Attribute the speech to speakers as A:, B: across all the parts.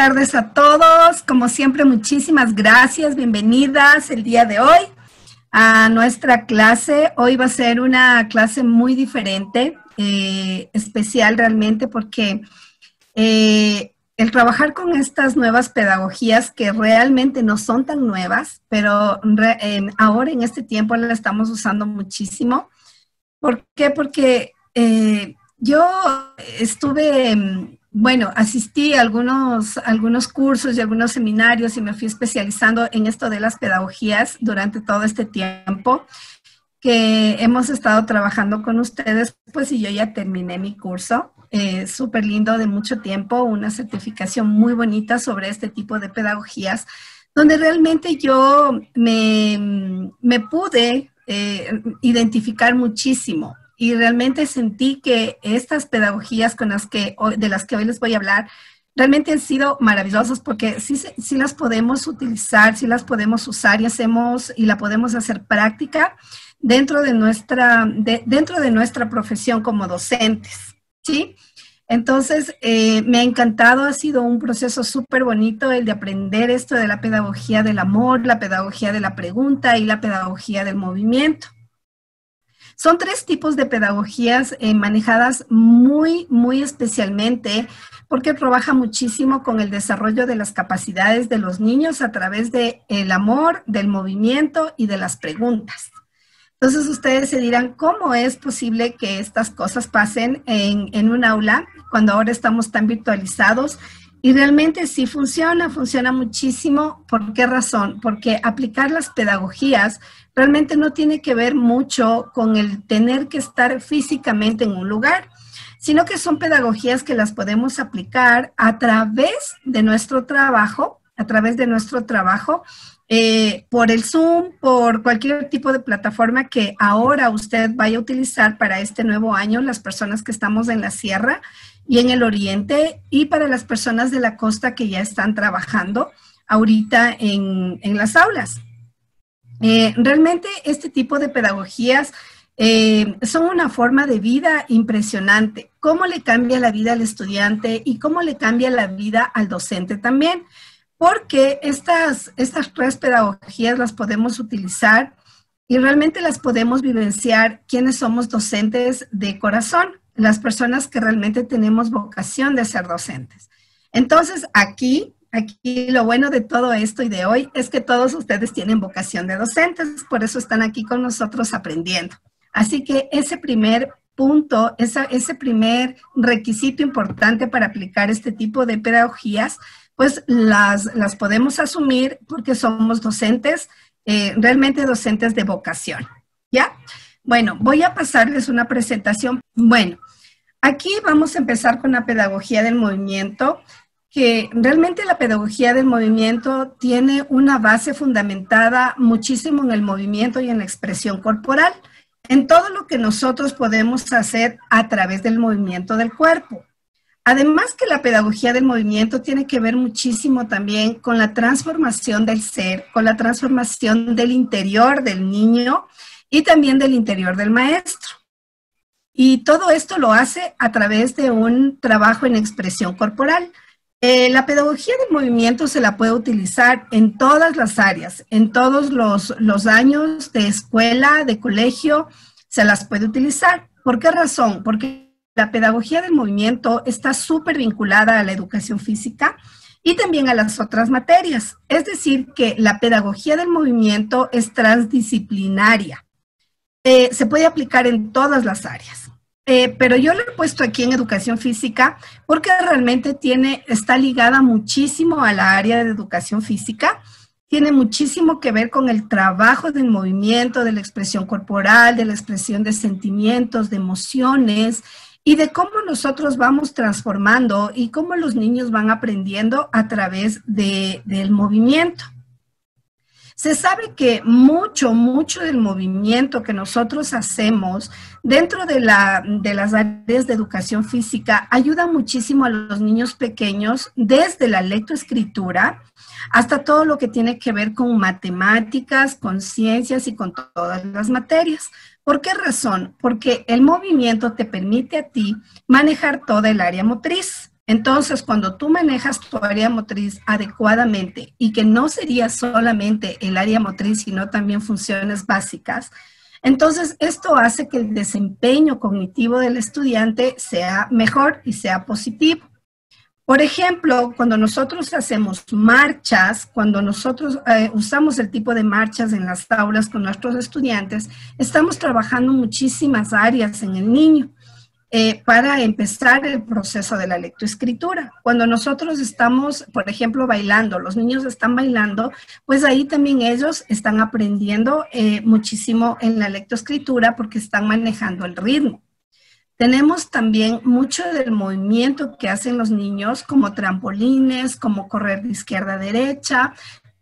A: tardes a todos. Como siempre, muchísimas gracias. Bienvenidas el día de hoy a nuestra clase. Hoy va a ser una clase muy diferente, especial realmente porque el trabajar con estas nuevas pedagogías que realmente no son tan nuevas, pero ahora en este tiempo la estamos usando muchísimo. ¿Por qué? Porque yo estuve... Bueno, asistí a algunos cursos y algunos seminarios y me fui especializando en esto de las pedagogías durante todo este tiempo que hemos estado trabajando con ustedes, pues y yo ya terminé mi curso, súper lindo de mucho tiempo, una certificación muy bonita sobre este tipo de pedagogías, donde realmente yo me pude identificar muchísimo. Y realmente sentí que estas pedagogías de las que hoy les voy a hablar realmente han sido maravillosas porque sí las podemos utilizar, sí las podemos usar y la podemos hacer práctica dentro de nuestra profesión como docentes, ¿sí? Entonces, me ha encantado, ha sido un proceso súper bonito el de aprender esto de la pedagogía del amor, la pedagogía de la pregunta y la pedagogía del movimiento. Son tres tipos de pedagogías manejadas muy especialmente porque trabaja muchísimo con el desarrollo de las capacidades de los niños a través del amor, del movimiento y de las preguntas. Entonces ustedes se dirán, ¿cómo es posible que estas cosas pasen en un aula cuando ahora estamos tan virtualizados? Y realmente sí funciona muchísimo. ¿Por qué razón? Porque aplicar las pedagogías realmente no tiene que ver mucho con el tener que estar físicamente en un lugar, sino que son pedagogías que las podemos aplicar a través de nuestro trabajo, por el Zoom, por cualquier tipo de plataforma que ahora usted vaya a utilizar para este nuevo año, las personas que estamos en la sierra y en el oriente, y para las personas de la costa que ya están trabajando ahorita en las aulas. Realmente este tipo de pedagogías son una forma de vida impresionante. Cómo le cambia la vida al estudiante y cómo le cambia la vida al docente también. Porque estas tres pedagogías las podemos utilizar y realmente las podemos vivenciar quienes somos docentes de corazón, las personas que realmente tenemos vocación de ser docentes. Entonces, aquí lo bueno de todo esto y de hoy es que todos ustedes tienen vocación de docentes, por eso están aquí con nosotros aprendiendo. Así que ese primer punto, ese primer requisito importante para aplicar este tipo de pedagogías, pues las podemos asumir porque somos docentes, realmente docentes de vocación, ¿ya? Bueno, voy a pasarles una presentación. Bueno, aquí vamos a empezar con la pedagogía del movimiento, que realmente la pedagogía del movimiento tiene una base fundamentada muchísimo en el movimiento y en la expresión corporal, en todo lo que nosotros podemos hacer a través del movimiento del cuerpo. Además que la pedagogía del movimiento tiene que ver muchísimo también con la transformación del ser, con la transformación del interior del niño y también del interior del maestro. Y todo esto lo hace a través de un trabajo en expresión corporal. La pedagogía del movimiento se la puede utilizar en todas las áreas, en todos los años de escuela, de colegio, se las puede utilizar. ¿Por qué razón? Porque la pedagogía del movimiento está súper vinculada a la educación física y también a las otras materias. Es decir, que la pedagogía del movimiento es transdisciplinaria. Se puede aplicar en todas las áreas. Pero yo lo he puesto aquí en educación física porque realmente está ligada muchísimo a la área de educación física. Tiene muchísimo que ver con el trabajo del movimiento, de la expresión corporal, de la expresión de sentimientos, de emociones, y de cómo nosotros vamos transformando y cómo los niños van aprendiendo a través del movimiento. Se sabe que mucho del movimiento que nosotros hacemos dentro de las áreas de educación física ayuda muchísimo a los niños pequeños desde la lectoescritura hasta todo lo que tiene que ver con matemáticas, con ciencias y con todas las materias. ¿Por qué razón? Porque el movimiento te permite a ti manejar toda el área motriz. Entonces, cuando tú manejas tu área motriz adecuadamente y que no sería solamente el área motriz, sino también funciones básicas, entonces esto hace que el desempeño cognitivo del estudiante sea mejor y sea positivo. Por ejemplo, cuando nosotros hacemos marchas, cuando nosotros usamos el tipo de marchas en las aulas con nuestros estudiantes, estamos trabajando muchísimas áreas en el niño. Para empezar el proceso de la lectoescritura. Cuando nosotros estamos, por ejemplo, bailando, los niños están bailando, pues ahí también ellos están aprendiendo muchísimo en la lectoescritura porque están manejando el ritmo. Tenemos también mucho del movimiento que hacen los niños, como trampolines, como correr de izquierda a derecha,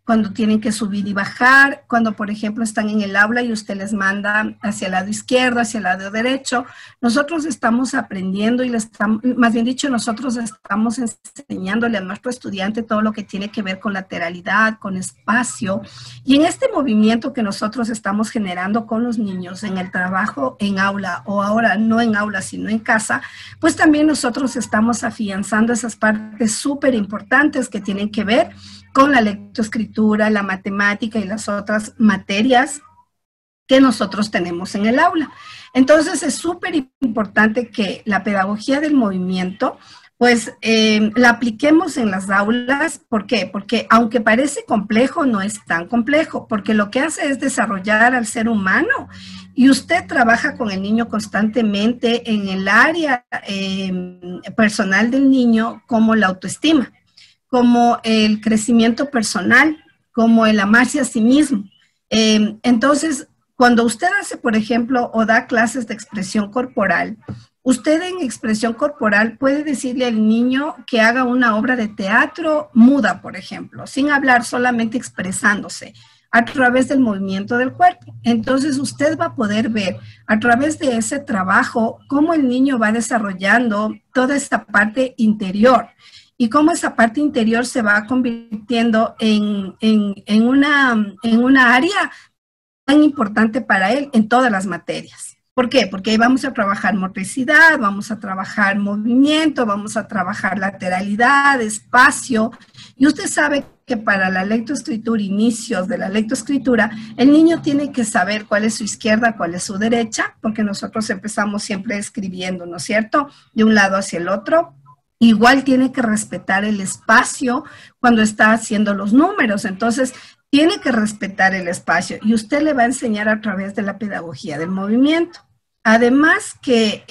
A: cuando tienen que subir y bajar, cuando por ejemplo están en el aula y usted les manda hacia el lado izquierdo, hacia el lado derecho. Nosotros estamos aprendiendo y más bien dicho, nosotros estamos enseñándole a nuestro estudiante todo lo que tiene que ver con lateralidad, con espacio. Y en este movimiento que nosotros estamos generando con los niños en el trabajo en aula, o ahora no en aula sino en casa, pues también nosotros estamos afianzando esas partes súper importantes que tienen que ver con la lectoescritura, la matemática y las otras materias que nosotros tenemos en el aula. Entonces es súper importante que la pedagogía del movimiento pues la apliquemos en las aulas. ¿Por qué? Porque aunque parece complejo, no es tan complejo, porque lo que hace es desarrollar al ser humano y usted trabaja con el niño constantemente en el área personal del niño, como la autoestima, como el crecimiento personal, como el amarse a sí mismo. Entonces, cuando usted hace, por ejemplo, o da clases de expresión corporal, usted en expresión corporal puede decirle al niño que haga una obra de teatro muda, por ejemplo, sin hablar, solamente expresándose a través del movimiento del cuerpo. Entonces, usted va a poder ver a través de ese trabajo cómo el niño va desarrollando toda esta parte interior, y cómo esa parte interior se va convirtiendo en una área tan importante para él en todas las materias. ¿Por qué? Porque ahí vamos a trabajar motricidad, vamos a trabajar movimiento, vamos a trabajar lateralidad, espacio. Y usted sabe que para la lectoescritura, inicios de la lectoescritura, el niño tiene que saber cuál es su izquierda, cuál es su derecha, porque nosotros empezamos siempre escribiendo, ¿no es cierto?, de un lado hacia el otro. Igual tiene que respetar el espacio cuando está haciendo los números. Entonces, tiene que respetar el espacio y usted le va a enseñar a través de la pedagogía del movimiento. Además que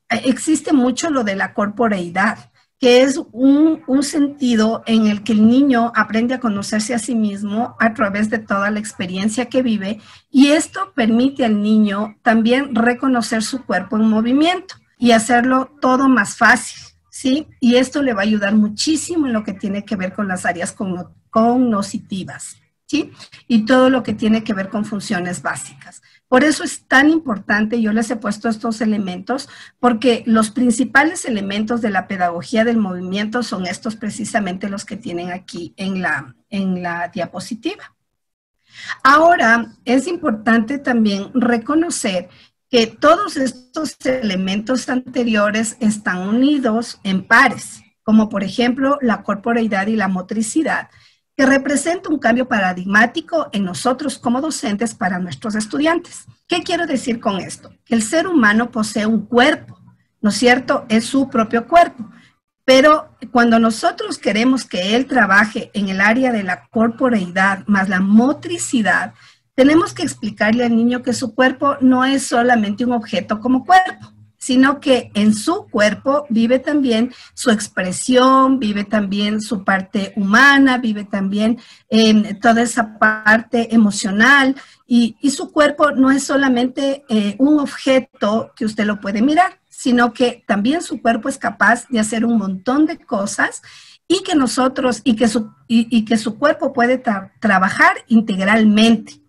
A: existe mucho lo de la corporeidad, que es un sentido en el que el niño aprende a conocerse a sí mismo a través de toda la experiencia que vive, y esto permite al niño también reconocer su cuerpo en movimiento y hacerlo todo más fácil, ¿sí? Y esto le va a ayudar muchísimo en lo que tiene que ver con las áreas cognitivas, ¿sí? Y todo lo que tiene que ver con funciones básicas. Por eso es tan importante, yo les he puesto estos elementos, porque los principales elementos de la pedagogía del movimiento son estos precisamente los que tienen aquí en la diapositiva. Ahora, es importante también reconocer que todos estos elementos anteriores están unidos en pares, como por ejemplo la corporeidad y la motricidad, que representa un cambio paradigmático en nosotros como docentes para nuestros estudiantes. ¿Qué quiero decir con esto? Que el ser humano posee un cuerpo, ¿no es cierto? Es su propio cuerpo. Pero cuando nosotros queremos que él trabaje en el área de la corporeidad más la motricidad, tenemos que explicarle al niño que su cuerpo no es solamente un objeto como cuerpo, sino que en su cuerpo vive también su expresión, vive también su parte humana, vive también toda esa parte emocional, y su cuerpo no es solamente un objeto que usted lo puede mirar, sino que también su cuerpo es capaz de hacer un montón de cosas y que su cuerpo puede trabajar integralmente.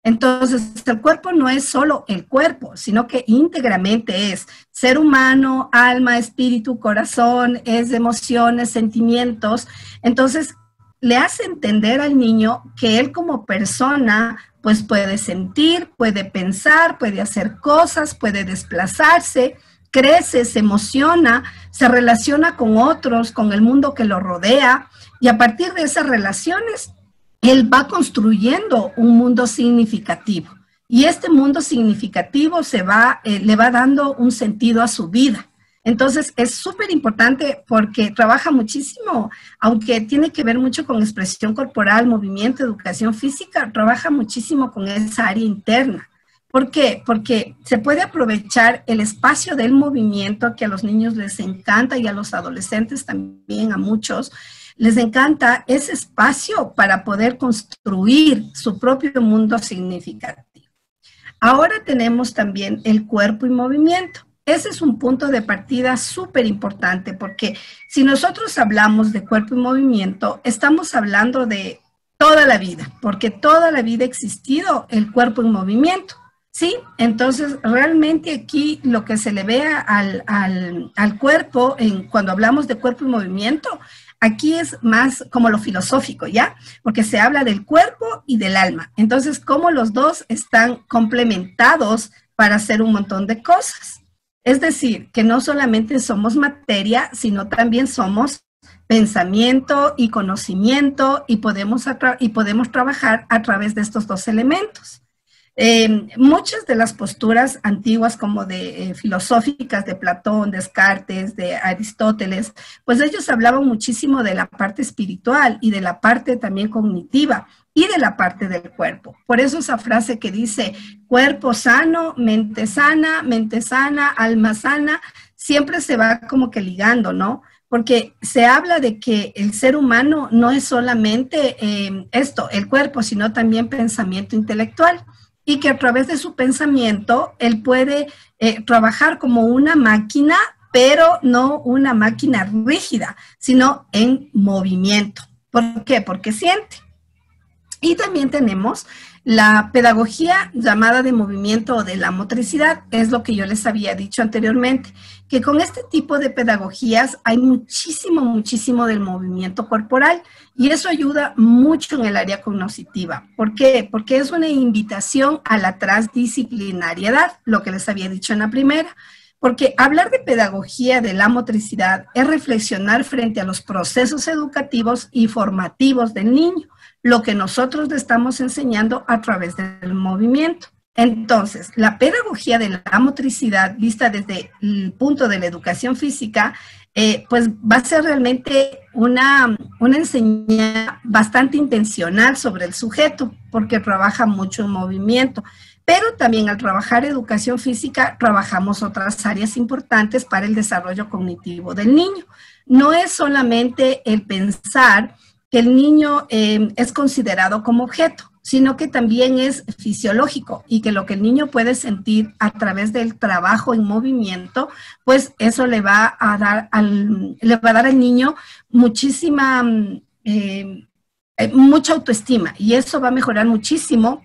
A: Entonces, el cuerpo no es solo el cuerpo, sino que íntegramente es ser humano, alma, espíritu, corazón, es emociones, sentimientos. Entonces, le hace entender al niño que él como persona, pues puede sentir, puede pensar, puede hacer cosas, puede desplazarse, crece, se emociona, se relaciona con otros, con el mundo que lo rodea, y a partir de esas relaciones, él va construyendo un mundo significativo. Y este mundo significativo le va dando un sentido a su vida. Entonces, es súper importante porque trabaja muchísimo, aunque tiene que ver mucho con expresión corporal, movimiento, educación física, trabaja muchísimo con esa área interna. ¿Por qué? Porque se puede aprovechar el espacio del movimiento que a los niños les encanta y a los adolescentes también, a muchos, les encanta ese espacio para poder construir su propio mundo significativo. Ahora tenemos también el cuerpo y movimiento. Ese es un punto de partida súper importante porque si nosotros hablamos de cuerpo y movimiento, estamos hablando de toda la vida, porque toda la vida ha existido el cuerpo en movimiento, ¿sí? Entonces, realmente aquí lo que se le ve al cuerpo, cuando hablamos de cuerpo y movimiento, aquí es más como lo filosófico, ¿ya? Porque se habla del cuerpo y del alma. Entonces, cómo los dos están complementados para hacer un montón de cosas. Es decir, que no solamente somos materia, sino también somos pensamiento y conocimiento y podemos trabajar a través de estos dos elementos. Muchas de las posturas antiguas como de filosóficas de Platón, Descartes, de Aristóteles, pues ellos hablaban muchísimo de la parte espiritual y de la parte también cognitiva y de la parte del cuerpo. Por eso esa frase que dice cuerpo sano, mente sana, alma sana, siempre se va como que ligando, ¿no? Porque se habla de que el ser humano no es solamente el cuerpo, sino también pensamiento intelectual. Y que a través de su pensamiento él puede trabajar como una máquina, pero no una máquina rígida, sino en movimiento. ¿Por qué? Porque siente. Y también tenemos la pedagogía llamada de movimiento o de la motricidad, es lo que yo les había dicho anteriormente, que con este tipo de pedagogías hay muchísimo del movimiento corporal y eso ayuda mucho en el área cognitiva. ¿Por qué? Porque es una invitación a la transdisciplinariedad, lo que les había dicho en la primera. Porque hablar de pedagogía de la motricidad es reflexionar frente a los procesos educativos y formativos del niño, lo que nosotros le estamos enseñando a través del movimiento. Entonces, la pedagogía de la motricidad, vista desde el punto de la educación física, pues va a ser realmente una enseñanza bastante intencional sobre el sujeto, porque trabaja mucho en movimiento. Pero también al trabajar educación física, trabajamos otras áreas importantes para el desarrollo cognitivo del niño. No es solamente el pensar que el niño es considerado como objeto, sino que también es fisiológico y que lo que el niño puede sentir a través del trabajo en movimiento, pues eso le va a dar al niño mucha autoestima y eso va a mejorar muchísimo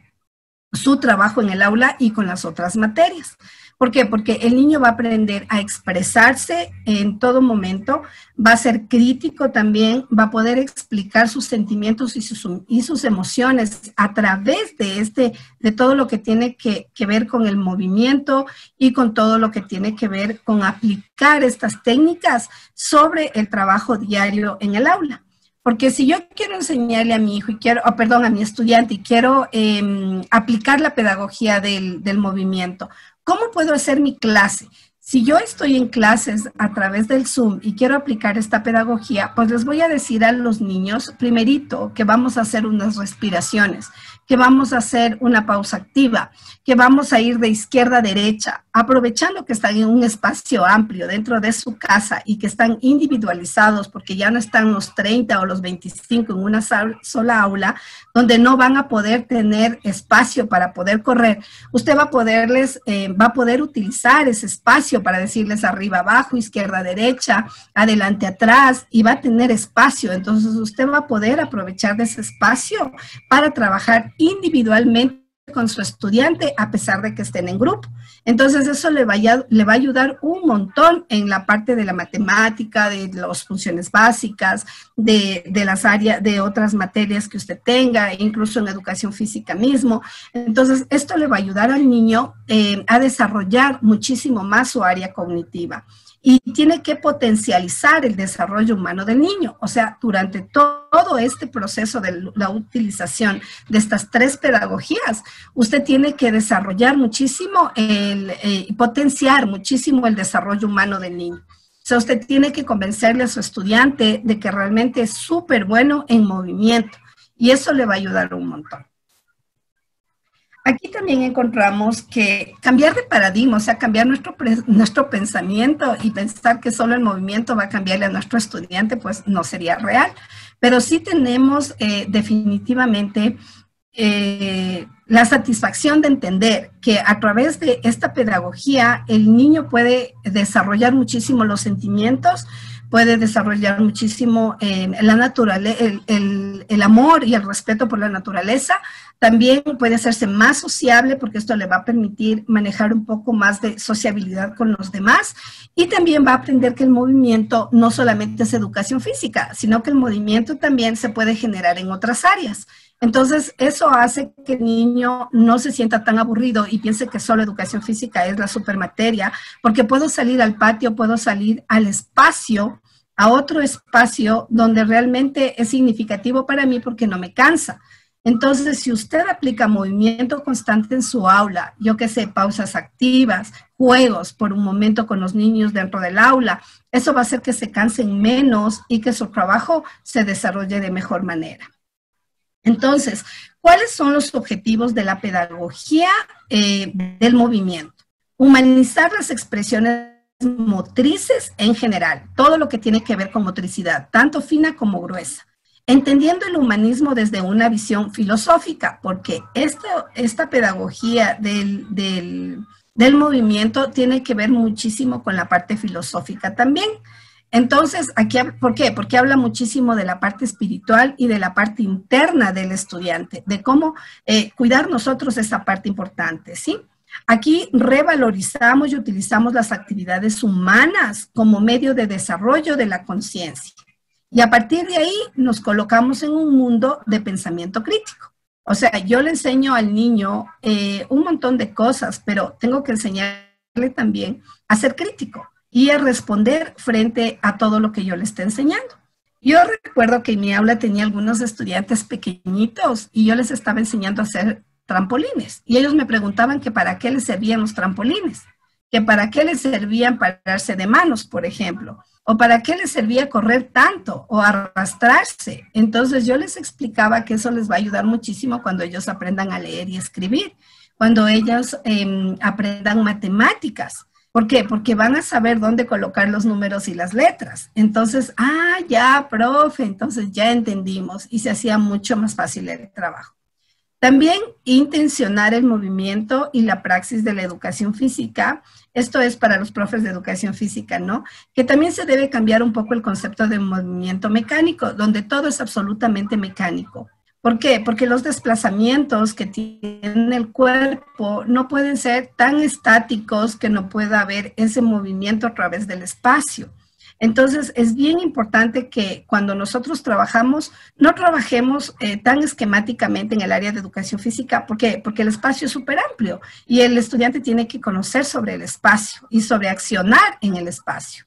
A: su trabajo en el aula y con las otras materias. ¿Por qué? Porque el niño va a aprender a expresarse en todo momento, va a ser crítico también, va a poder explicar sus sentimientos y sus emociones a través de todo lo que tiene que ver con el movimiento y con todo lo que tiene que ver con aplicar estas técnicas sobre el trabajo diario en el aula. Porque si yo quiero enseñarle a mi hijo, a mi estudiante, y quiero aplicar la pedagogía del movimiento, ¿cómo puedo hacer mi clase? Si yo estoy en clases a través del Zoom y quiero aplicar esta pedagogía, pues les voy a decir a los niños, primerito, que vamos a hacer unas respiraciones, que vamos a hacer una pausa activa, que vamos a ir de izquierda a derecha, aprovechando que están en un espacio amplio dentro de su casa y que están individualizados porque ya no están los 30 o los 25 en una sola aula, donde no van a poder tener espacio para poder correr. Usted va a poder utilizar ese espacio para decirles arriba, abajo, izquierda, derecha, adelante, atrás, y va a tener espacio. Entonces usted va a poder aprovechar de ese espacio para trabajar individualmente con su estudiante a pesar de que estén en grupo. Entonces eso le va a ayudar un montón en la parte de la matemática, de las funciones básicas, de las áreas, de otras materias que usted tenga, incluso en educación física mismo. Entonces esto le va a ayudar al niño a desarrollar muchísimo más su área cognitiva. Y tiene que potencializar el desarrollo humano del niño. O sea, durante todo este proceso de la utilización de estas 3 pedagogías, usted tiene que desarrollar muchísimo, potenciar muchísimo el desarrollo humano del niño. O sea, usted tiene que convencerle a su estudiante de que realmente es súper bueno en movimiento. Y eso le va a ayudar un montón. Aquí también encontramos que cambiar de paradigma, o sea, cambiar nuestro pensamiento y pensar que solo el movimiento va a cambiarle a nuestro estudiante, pues no sería real. Pero sí tenemos definitivamente la satisfacción de entender que a través de esta pedagogía el niño puede desarrollar muchísimo los sentimientos, puede desarrollar muchísimo la naturaleza, el amor y el respeto por la naturaleza. También puede hacerse más sociable porque esto le va a permitir manejar un poco más de sociabilidad con los demás y también va a aprender que el movimiento no solamente es educación física, sino que el movimiento también se puede generar en otras áreas. Entonces, eso hace que el niño no se sienta tan aburrido y piense que solo educación física es la supermateria, porque puedo salir al patio, puedo salir al espacio, a otro espacio donde realmente es significativo para mí porque no me cansa. Entonces, si usted aplica movimiento constante en su aula, yo qué sé, pausas activas, juegos por un momento con los niños dentro del aula, eso va a hacer que se cansen menos y que su trabajo se desarrolle de mejor manera. Entonces, ¿cuáles son los objetivos de la pedagogía del movimiento? Humanizar las expresiones motrices en general, todo lo que tiene que ver con motricidad, tanto fina como gruesa. Entendiendo el humanismo desde una visión filosófica, porque esta pedagogía del movimiento tiene que ver muchísimo con la parte filosófica también. Entonces, aquí, ¿por qué? Porque habla muchísimo de la parte espiritual y de la parte interna del estudiante, de cómo cuidar nosotros esa parte importante, ¿sí? Aquí revalorizamos y utilizamos las actividades humanas como medio de desarrollo de la conciencia. Y a partir de ahí nos colocamos en un mundo de pensamiento crítico. O sea, yo le enseño al niño un montón de cosas, pero tengo que enseñarle también a ser crítico y a responder frente a todo lo que yo le esté enseñando. Yo recuerdo que en mi aula tenía algunos estudiantes pequeñitos y yo les estaba enseñando a hacer trampolines. Y ellos me preguntaban que para qué les servían los trampolines, que para qué les servían pararse de manos, por ejemplo, o para qué les servía correr tanto o arrastrarse. Entonces yo les explicaba que eso les va a ayudar muchísimo cuando ellos aprendan a leer y escribir, cuando ellos aprendan matemáticas. ¿Por qué? Porque van a saber dónde colocar los números y las letras. Entonces, ya, profe, entonces ya entendimos y se hacía mucho más fácil el trabajo. También intencionar el movimiento y la praxis de la educación física. Esto es para los profes de educación física, ¿no? Que también se debe cambiar un poco el concepto de movimiento mecánico, donde todo es absolutamente mecánico. ¿Por qué? Porque los desplazamientos que tiene el cuerpo no pueden ser tan estáticos que no pueda haber ese movimiento a través del espacio. Entonces, es bien importante que cuando nosotros trabajamos, no trabajemos tan esquemáticamente en el área de educación física. ¿Por qué? Porque el espacio es súper amplio y el estudiante tiene que conocer sobre el espacio y sobre accionar en el espacio.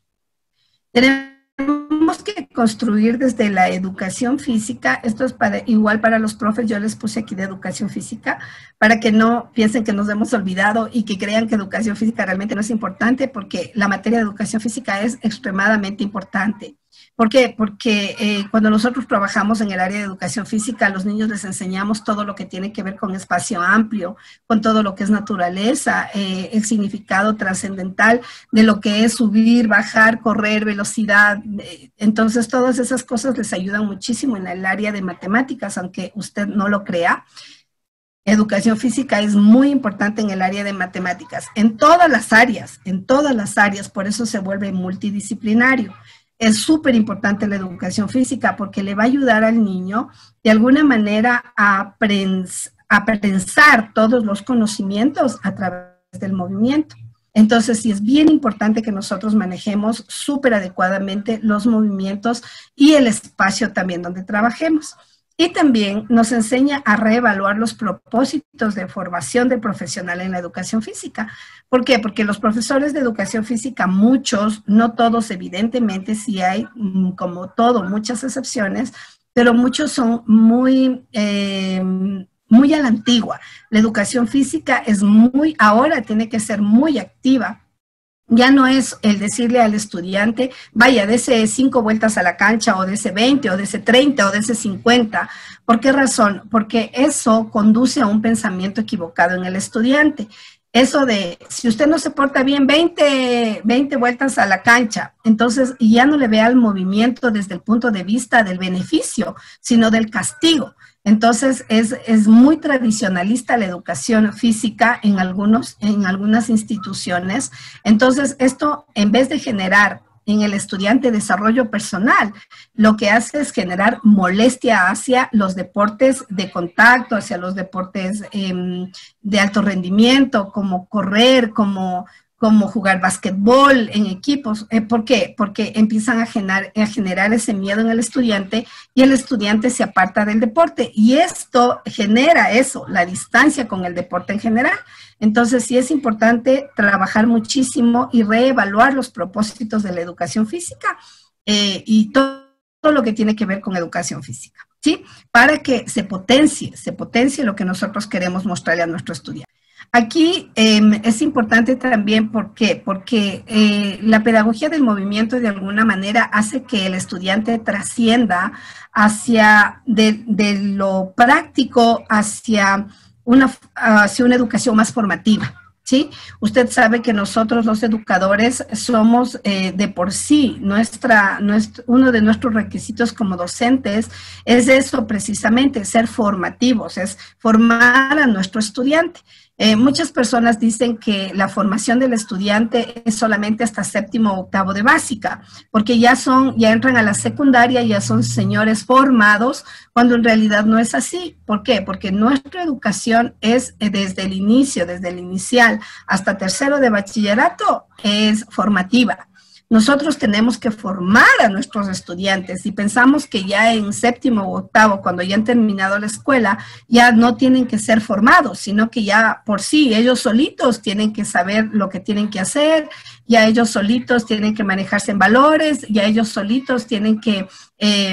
A: Tenemos que construir desde la educación física, esto es igual para los profes, yo les puse aquí de educación física, para que no piensen que nos hemos olvidado y que crean que educación física realmente no es importante, porque la materia de educación física es extremadamente importante. ¿Por qué? Porque cuando nosotros trabajamos en el área de educación física, a los niños les enseñamos todo lo que tiene que ver con espacio amplio, con todo lo que es naturaleza, el significado trascendental de lo que es subir, bajar, correr, velocidad. Entonces, todas esas cosas les ayudan muchísimo en el área de matemáticas, aunque usted no lo crea. Educación física es muy importante en el área de matemáticas, en todas las áreas, por eso se vuelve multidisciplinario. Es súper importante la educación física porque le va a ayudar al niño de alguna manera a aprensar todos los conocimientos a través del movimiento. Entonces, sí es bien importante que nosotros manejemos súper adecuadamente los movimientos y el espacio también donde trabajemos. Y también nos enseña a reevaluar los propósitos de formación del profesional en la educación física. ¿Por qué? Porque los profesores de educación física, muchos, no todos evidentemente, sí hay, como todo, muchas excepciones, pero muchos son muy a la antigua. La educación física es ahora tiene que ser muy activa. Ya no es el decirle al estudiante, vaya, dese 5 vueltas a la cancha, o dese 20, o dese 30, o dese 50. ¿Por qué razón? Porque eso conduce a un pensamiento equivocado en el estudiante. Eso de, si usted no se porta bien, 20 vueltas a la cancha, entonces ya no le vea el movimiento desde el punto de vista del beneficio, sino del castigo. Entonces, es muy tradicionalista la educación física en algunas instituciones. Entonces, esto, en vez de generar en el estudiante desarrollo personal, lo que hace es generar molestia hacia los deportes de contacto, hacia los deportes de alto rendimiento, como correr, como jugar básquetbol en equipos. ¿Por qué? Porque empiezan a generar ese miedo en el estudiante y el estudiante se aparta del deporte. Y esto genera eso, la distancia con el deporte en general. Entonces, sí es importante trabajar muchísimo y reevaluar los propósitos de la educación física y todo lo que tiene que ver con educación física, ¿sí? Para que se potencie lo que nosotros queremos mostrarle a nuestro estudiante. Aquí es importante también, ¿por qué? Porque la pedagogía del movimiento de alguna manera hace que el estudiante trascienda hacia de lo práctico hacia una educación más formativa, ¿sí? Usted sabe que nosotros los educadores somos de por sí, uno de nuestros requisitos como docentes es eso precisamente, ser formativos, es formar a nuestro estudiante. Muchas personas dicen que la formación del estudiante es solamente hasta 7º o 8º de básica, porque ya entran a la secundaria, ya son señores formados, cuando en realidad no es así. ¿Por qué? Porque nuestra educación es desde el inicio, desde el inicial hasta 3º de bachillerato, es formativa. Nosotros tenemos que formar a nuestros estudiantes y pensamos que ya en 7º o 8º, cuando ya han terminado la escuela, ya no tienen que ser formados, sino que ya por sí, ellos solitos tienen que saber lo que tienen que hacer, ya ellos solitos tienen que manejarse en valores, ya ellos solitos tienen que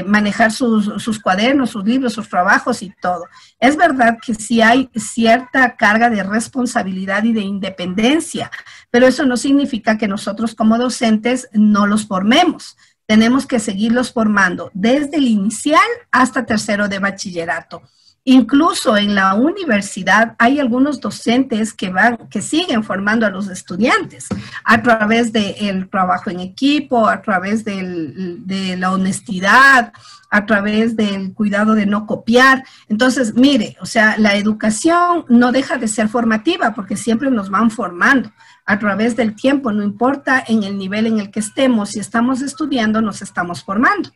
A: manejar sus cuadernos, sus libros, sus trabajos y todo. Es verdad que sí hay cierta carga de responsabilidad y de independencia, pero eso no significa que nosotros como docentes no los formemos. Tenemos que seguirlos formando desde el inicial hasta 3º de bachillerato. Incluso en la universidad hay algunos docentes que siguen formando a los estudiantes a través del trabajo en equipo, a través de la honestidad, a través del cuidado de no copiar. Entonces, mire, o sea, la educación no deja de ser formativa porque siempre nos van formando a través del tiempo, no importa en el nivel en el que estemos, si estamos estudiando, nos estamos formando.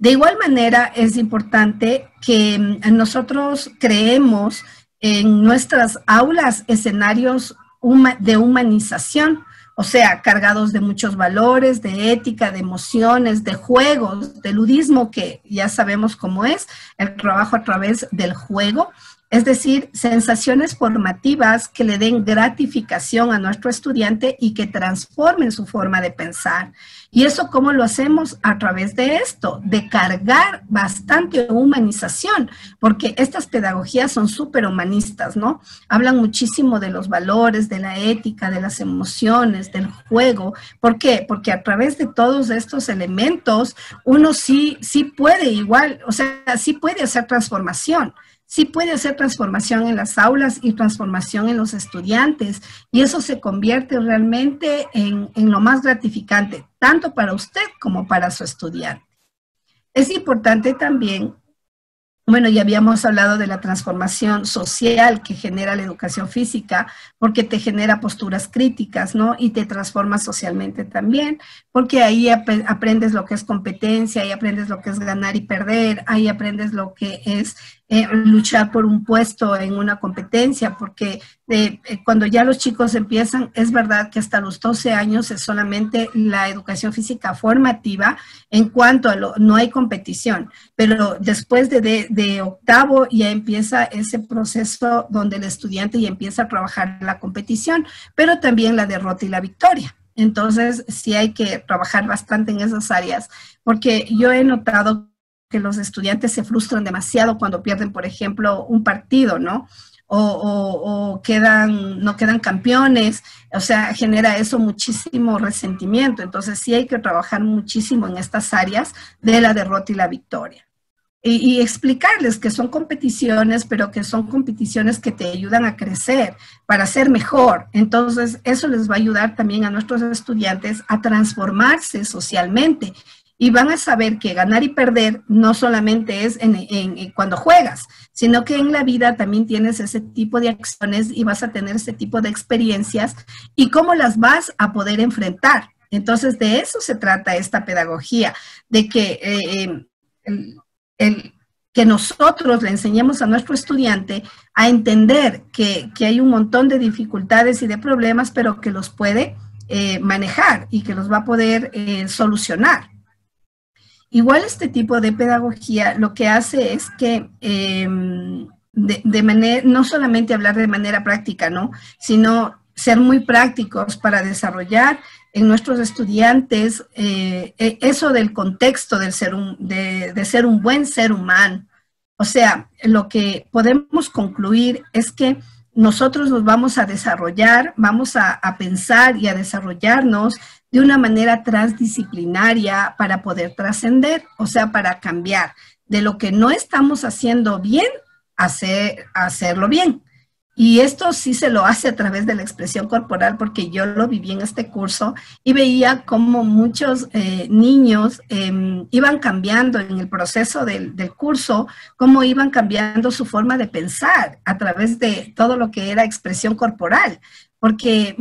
A: De igual manera, es importante que nosotros creemos en nuestras aulas escenarios de humanización, o sea, cargados de muchos valores, de ética, de emociones, de juegos, de ludismo, que ya sabemos cómo es, el trabajo a través del juego. Es decir, sensaciones formativas que le den gratificación a nuestro estudiante y que transformen su forma de pensar. ¿Y eso cómo lo hacemos? A través de esto, de cargar bastante humanización, porque estas pedagogías son súper humanistas, ¿no? Hablan muchísimo de los valores, de la ética, de las emociones, del juego. ¿Por qué? Porque a través de todos estos elementos, uno sí puede igual, o sea, sí puede hacer transformación. Sí puede hacer transformación en las aulas y transformación en los estudiantes, y eso se convierte realmente en lo más gratificante, tanto para usted como para su estudiante. Es importante también, bueno, ya habíamos hablado de la transformación social que genera la educación física, porque te genera posturas críticas, ¿no? Y te transforma socialmente también, porque ahí aprendes lo que es competencia, ahí aprendes lo que es ganar y perder, ahí aprendes lo que es luchar por un puesto en una competencia, porque cuando ya los chicos empiezan, es verdad que hasta los 12 años es solamente la educación física formativa en cuanto a no hay competición, pero después de octavo ya empieza ese proceso donde el estudiante ya empieza a trabajar la competición, pero también la derrota y la victoria. Entonces, sí hay que trabajar bastante en esas áreas, porque yo he notado que los estudiantes se frustran demasiado cuando pierden, por ejemplo, un partido, ¿no? O no quedan campeones, o sea, genera eso muchísimo resentimiento. Entonces, sí hay que trabajar muchísimo en estas áreas de la derrota y la victoria. Y explicarles que son competiciones, pero que son competiciones que te ayudan a crecer, para ser mejor. Entonces, eso les va a ayudar también a nuestros estudiantes a transformarse socialmente. Y van a saber que ganar y perder no solamente es cuando juegas, sino que en la vida también tienes ese tipo de acciones y vas a tener ese tipo de experiencias y cómo las vas a poder enfrentar. Entonces, de eso se trata esta pedagogía, de que que nosotros le enseñemos a nuestro estudiante a entender que hay un montón de dificultades y de problemas, pero que los puede manejar y que los va a poder solucionar. Igual este tipo de pedagogía lo que hace es que no solamente hablar de manera práctica, ¿no? Sino ser muy prácticos para desarrollar en nuestros estudiantes eso del contexto de ser un buen ser humano. O sea, lo que podemos concluir es que nosotros nos vamos a desarrollar, vamos a pensar y a desarrollarnos de una manera transdisciplinaria para poder trascender, o sea, para cambiar de lo que no estamos haciendo bien, hacerlo bien. Y esto sí se lo hace a través de la expresión corporal, porque yo lo viví en este curso y veía cómo muchos niños iban cambiando en el proceso del curso, cómo iban cambiando su forma de pensar a través de todo lo que era expresión corporal. Porque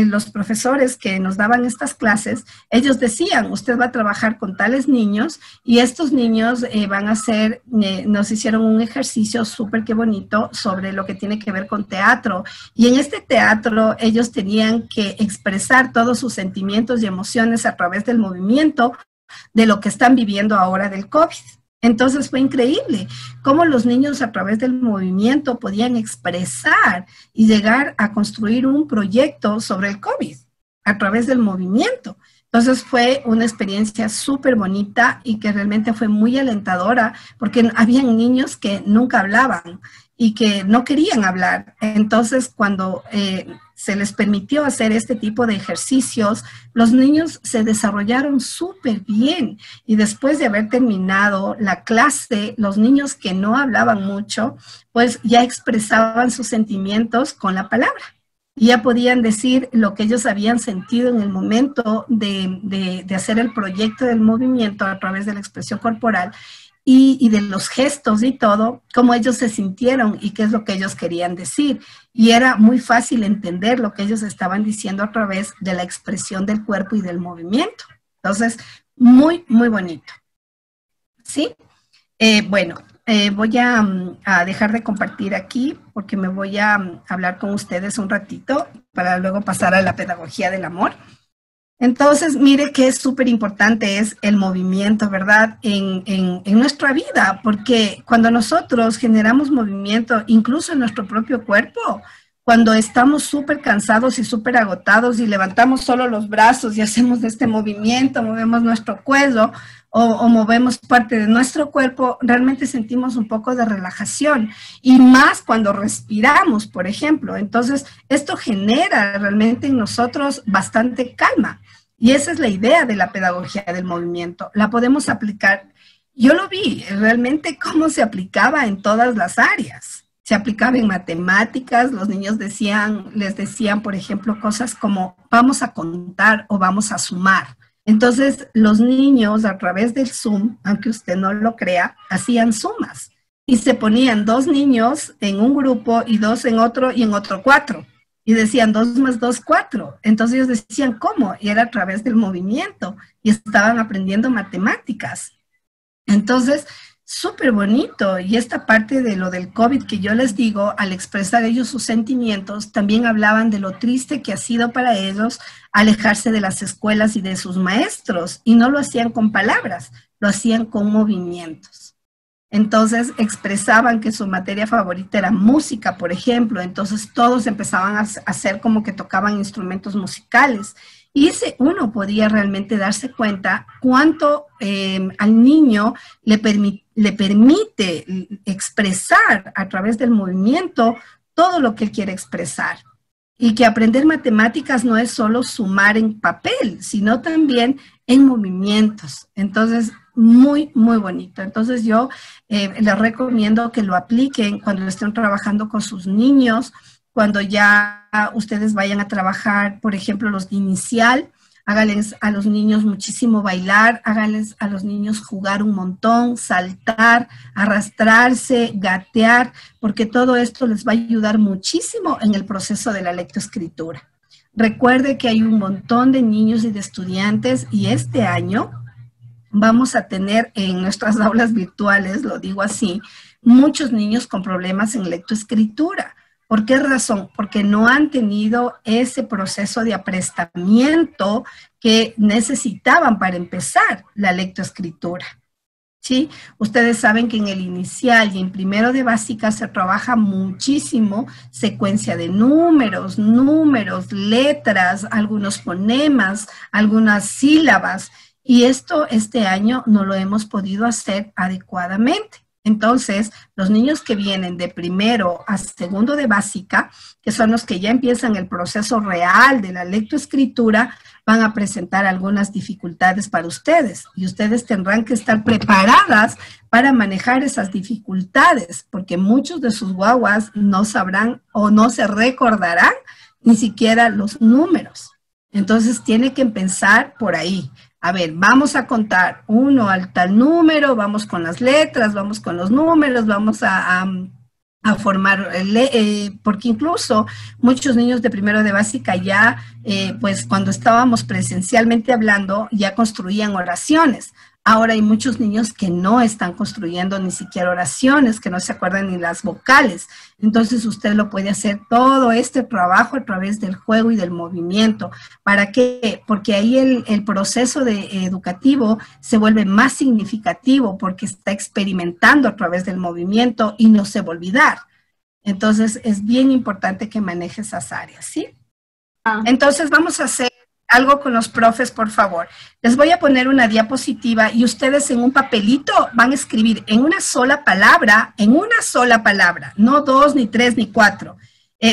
A: los profesores que nos daban estas clases, ellos decían, usted va a trabajar con tales niños y estos niños van a hacer, nos hicieron un ejercicio súper que bonito sobre lo que tiene que ver con teatro. Y en este teatro ellos tenían que expresar todos sus sentimientos y emociones a través del movimiento de lo que están viviendo ahora del COVID. Entonces fue increíble cómo los niños a través del movimiento podían expresar y llegar a construir un proyecto sobre el COVID a través del movimiento. Entonces fue una experiencia súper bonita y que realmente fue muy alentadora porque habían niños que nunca hablaban y que no querían hablar. Entonces cuando se les permitió hacer este tipo de ejercicios, los niños se desarrollaron súper bien y después de haber terminado la clase, los niños que no hablaban mucho, pues ya expresaban sus sentimientos con la palabra. Ya podían decir lo que ellos habían sentido en el momento de hacer el proyecto del movimiento a través de la expresión corporal y de los gestos y todo, cómo ellos se sintieron y qué es lo que ellos querían decir. Y era muy fácil entender lo que ellos estaban diciendo a través de la expresión del cuerpo y del movimiento. Entonces, muy, muy bonito. ¿Sí? Bueno, voy a dejar de compartir aquí porque me voy a hablar con ustedes un ratito para luego pasar a la pedagogía del amor. Entonces, mire que súper importante es el movimiento, ¿verdad? En nuestra vida, porque cuando nosotros generamos movimiento, incluso en nuestro propio cuerpo, cuando estamos súper cansados y súper agotados y levantamos solo los brazos y hacemos este movimiento, movemos nuestro cuello o movemos parte de nuestro cuerpo, realmente sentimos un poco de relajación y más cuando respiramos, por ejemplo. Entonces, esto genera realmente en nosotros bastante calma. Y esa es la idea de la pedagogía del movimiento. La podemos aplicar. Yo lo vi realmente cómo se aplicaba en todas las áreas. Se aplicaba en matemáticas, los niños les decían, por ejemplo, cosas como vamos a contar o vamos a sumar. Entonces, los niños a través del Zoom, aunque usted no lo crea, hacían sumas. Y se ponían 2 niños en un grupo y 2 en otro y en otro 4. Y decían 2 más 2, 4. Entonces ellos decían, ¿cómo? Y era a través del movimiento. Y estaban aprendiendo matemáticas. Entonces, súper bonito. Y esta parte de lo del COVID que yo les digo, al expresar ellos sus sentimientos, también hablaban de lo triste que ha sido para ellos alejarse de las escuelas y de sus maestros. Y no lo hacían con palabras, lo hacían con movimientos. Entonces expresaban que su materia favorita era música, por ejemplo. Entonces todos empezaban a hacer como que tocaban instrumentos musicales. Y ese uno podía realmente darse cuenta cuánto al niño le permite expresar a través del movimiento todo lo que él quiere expresar. Y que aprender matemáticas no es solo sumar en papel, sino también en movimientos. Entonces, muy, muy bonito. Entonces, yo les recomiendo que lo apliquen cuando estén trabajando con sus niños, cuando ya ustedes vayan a trabajar, por ejemplo, los de inicial, háganles a los niños muchísimo bailar, háganles a los niños jugar un montón, saltar, arrastrarse, gatear, porque todo esto les va a ayudar muchísimo en el proceso de la lectoescritura. Recuerde que hay un montón de niños y de estudiantes y este año vamos a tener en nuestras aulas virtuales, lo digo así, muchos niños con problemas en lectoescritura. ¿Por qué razón? Porque no han tenido ese proceso de aprestamiento que necesitaban para empezar la lectoescritura. ¿Sí? Ustedes saben que en el inicial y en primero de básica se trabaja muchísimo secuencia de números, letras, algunos fonemas, algunas sílabas, y esto este año no lo hemos podido hacer adecuadamente. Entonces, los niños que vienen de primero a segundo de básica, que son los que ya empiezan el proceso real de la lectoescritura, van a presentar algunas dificultades para ustedes. Y ustedes tendrán que estar preparadas para manejar esas dificultades, porque muchos de sus guaguas no sabrán o no se recordarán ni siquiera los números. Entonces, tiene que empezar por ahí. A ver, vamos a contar 1 al tal número, vamos con las letras, vamos con los números, vamos a formar, porque incluso muchos niños de primero de básica ya, pues cuando estábamos presencialmente hablando, ya construían oraciones. Ahora hay muchos niños que no están construyendo ni siquiera oraciones, que no se acuerdan ni las vocales. Entonces usted lo puede hacer todo este trabajo a través del juego y del movimiento. ¿Para qué? Porque ahí el proceso educativo se vuelve más significativo porque está experimentando a través del movimiento y no se va a olvidar. Entonces es bien importante que maneje esas áreas, ¿sí? Entonces vamos a hacer algo con los profes, por favor. Les voy a poner una diapositiva y ustedes en un papelito van a escribir en una sola palabra, no 2, ni 3, ni 4.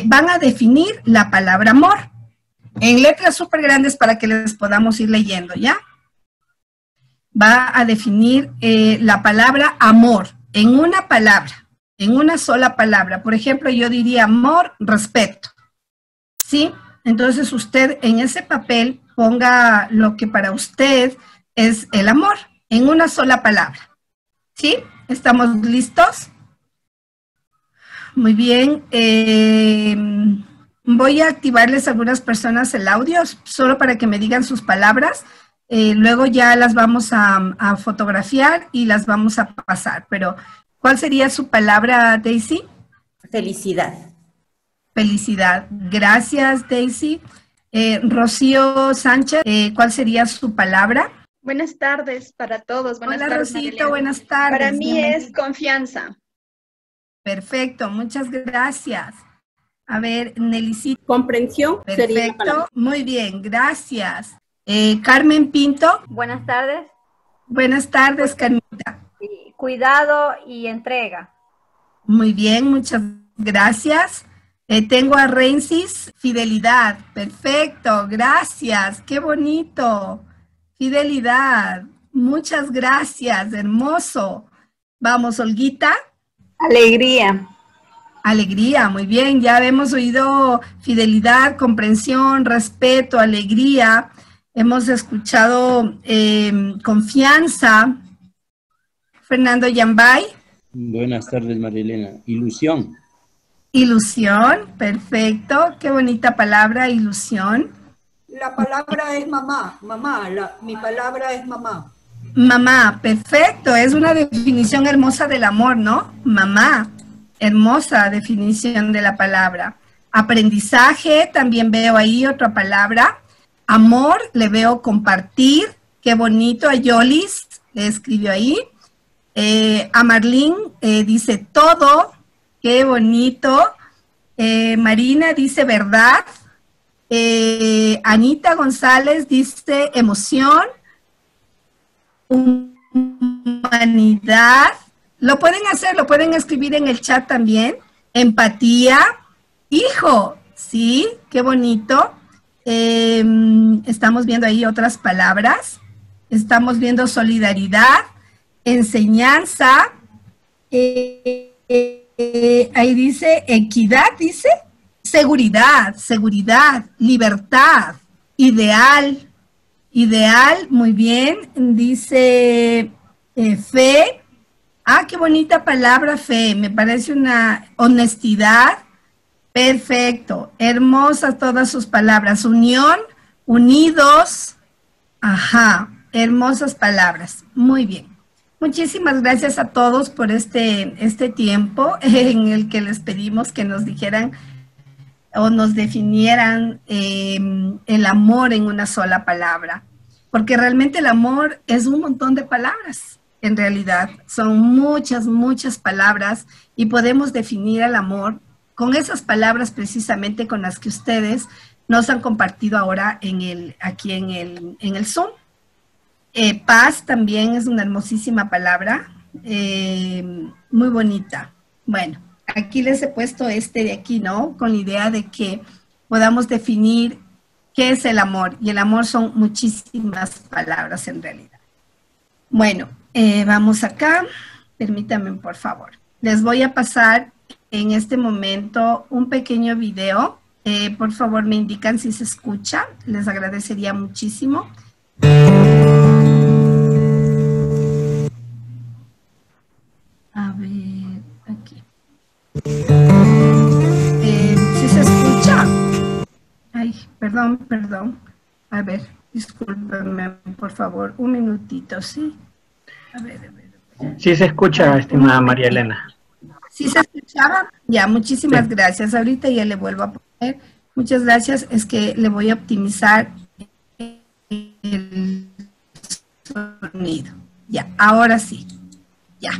A: Van a definir la palabra amor en letras súper grandes para que les podamos ir leyendo, ¿ya? Va a definir la palabra amor en una palabra, en una sola palabra. Por ejemplo, yo diría amor, respeto, ¿sí? Entonces usted en ese papel ponga lo que para usted es el amor, en una sola palabra. ¿Sí? ¿Estamos listos? Muy bien. Voy a activarles a algunas personas el audio, solo para que me digan sus palabras. Luego ya las vamos a fotografiar y las vamos a pasar. Pero, ¿cuál sería su palabra, Daisy?
B: Felicidad.
A: Felicidad. Gracias, Daisy. Rocío Sánchez, ¿cuál sería su palabra?
C: Buenas tardes para todos.
A: Hola, Rosita, buenas tardes.
C: Para mí es confianza.
A: Perfecto, muchas gracias. A ver, Nelicita.
B: Comprensión.
A: Perfecto, muy bien, gracias. Carmen Pinto.
D: Buenas tardes.
A: Buenas tardes, Carmita.
D: Cuidado y entrega.
A: Muy bien, muchas gracias. Tengo a Rensis, fidelidad. Perfecto, gracias, qué bonito. Fidelidad, muchas gracias, hermoso. Vamos, Olguita.
B: Alegría.
A: Alegría, muy bien, ya hemos oído fidelidad, comprensión, respeto, alegría. Hemos escuchado confianza. Fernando Yambay.
E: Buenas tardes, Marilena. Ilusión.
A: Ilusión, perfecto, qué bonita palabra, ilusión.
F: La palabra es mamá, mi palabra es mamá.
A: Mamá, perfecto, es una definición hermosa del amor, ¿no? Mamá, hermosa definición de la palabra. Aprendizaje, también veo ahí otra palabra. Amor, le veo compartir, qué bonito. A Yolis le escribió ahí. A Marlene dice todo, qué bonito. Marina dice verdad. Anita González dice emoción. Humanidad. Lo pueden hacer, lo pueden escribir en el chat también. Empatía. Hijo, sí, qué bonito. Estamos viendo ahí otras palabras. Estamos viendo solidaridad, enseñanza. Ahí dice equidad, dice seguridad, libertad, ideal. Ideal, muy bien. Dice fe. Ah, qué bonita palabra fe. Me parece una honestidad. Perfecto. Hermosas todas sus palabras. Unión, unidos. Ajá. Hermosas palabras. Muy bien. Muchísimas gracias a todos por este tiempo en el que les pedimos que nos dijeran o nos definieran el amor en una sola palabra, porque realmente el amor es un montón de palabras, en realidad, son muchas, muchas palabras y podemos definir el amor con esas palabras precisamente con las que ustedes nos han compartido ahora aquí en el Zoom. Paz también es una hermosísima palabra, muy bonita. Bueno. Aquí les he puesto de aquí, ¿no? Con la idea de que podamos definir qué es el amor. Y el amor son muchísimas palabras en realidad. Bueno, vamos acá. Permítanme, por favor. Les voy a pasar en este momento un pequeño video. Por favor, me indican si se escucha. Les agradecería muchísimo. A ver, aquí. ¿Sí se escucha? Ay, perdón. A ver, discúlpenme, por favor, un minutito, ¿sí? A ver.
F: Sí se escucha, estimada María Elena.
A: ¿Sí se escuchaba? Ya, muchísimas gracias. Ahorita ya le vuelvo a poner. Muchas gracias. Es que le voy a optimizar el sonido. Ya, ahora sí. Ya.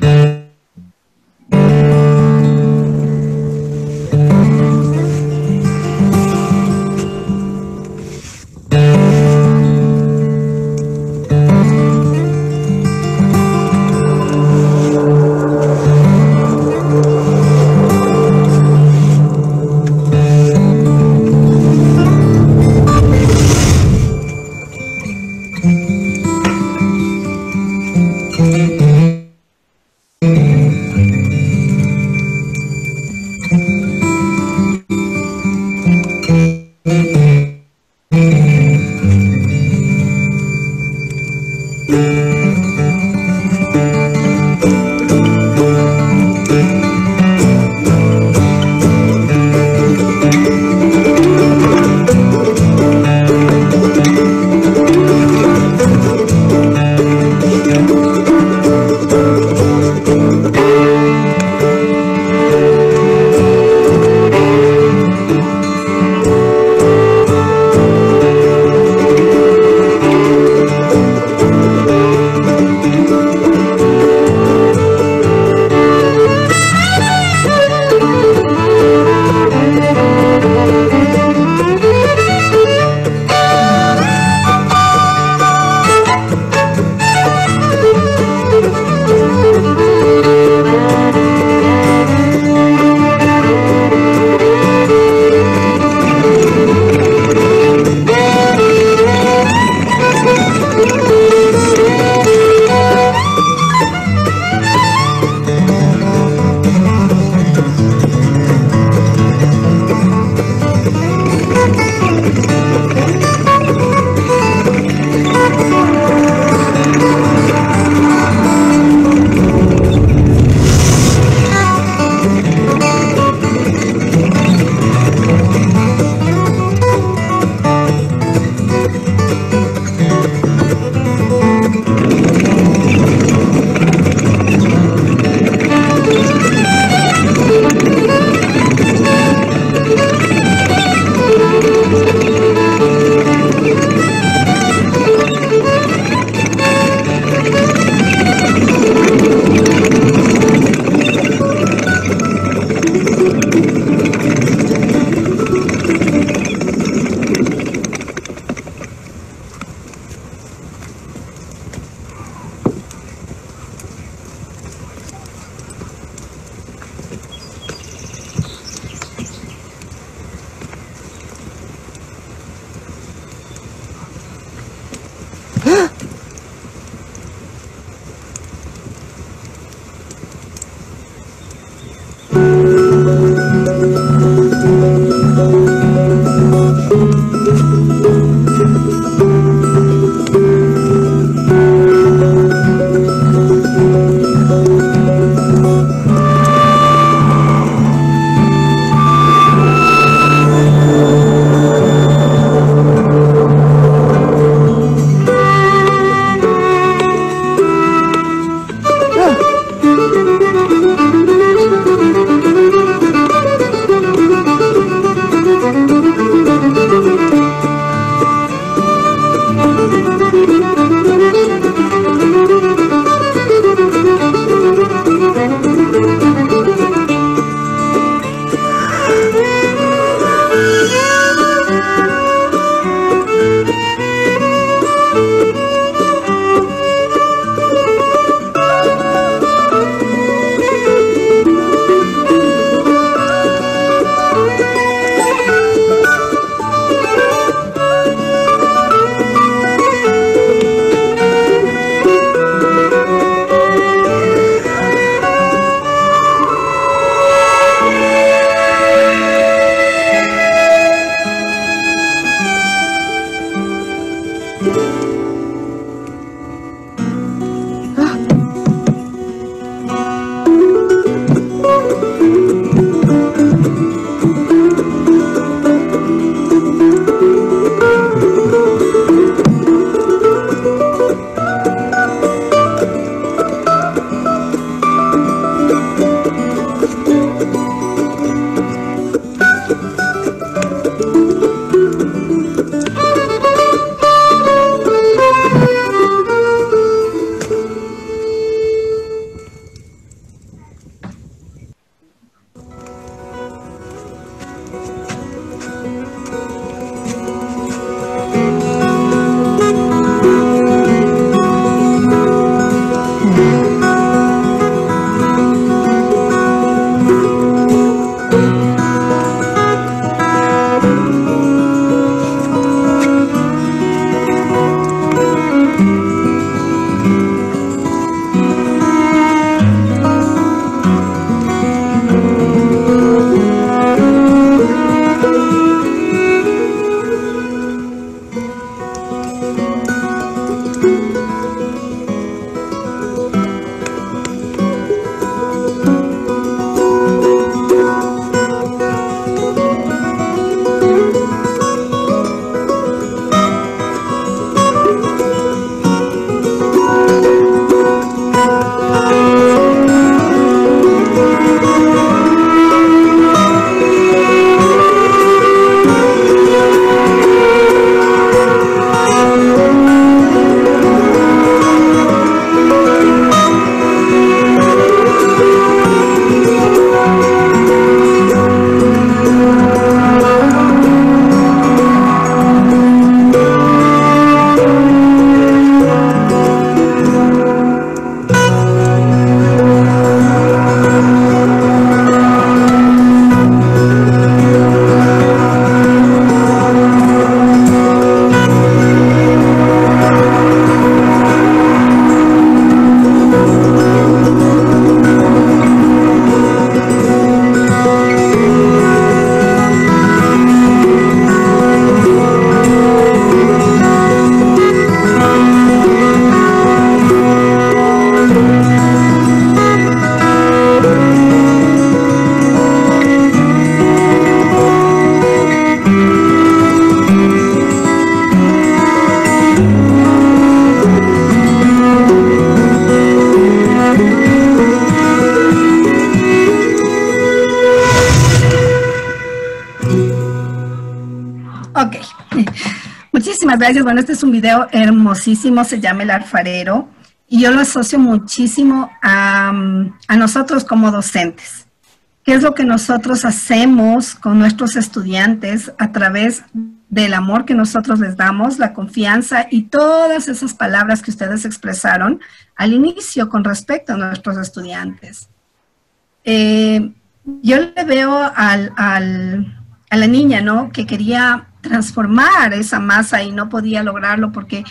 A: Muchísimas gracias. Bueno, este es un video hermosísimo, se llama El Alfarero, y yo lo asocio muchísimo a nosotros como docentes. ¿Qué es lo que nosotros hacemos con nuestros estudiantes a través del amor que nosotros les damos, la confianza y todas esas palabras que ustedes expresaron al inicio con respecto a nuestros estudiantes? Yo le veo a la niña, ¿no?, que quería transformar esa masa y no podía lograrlo porque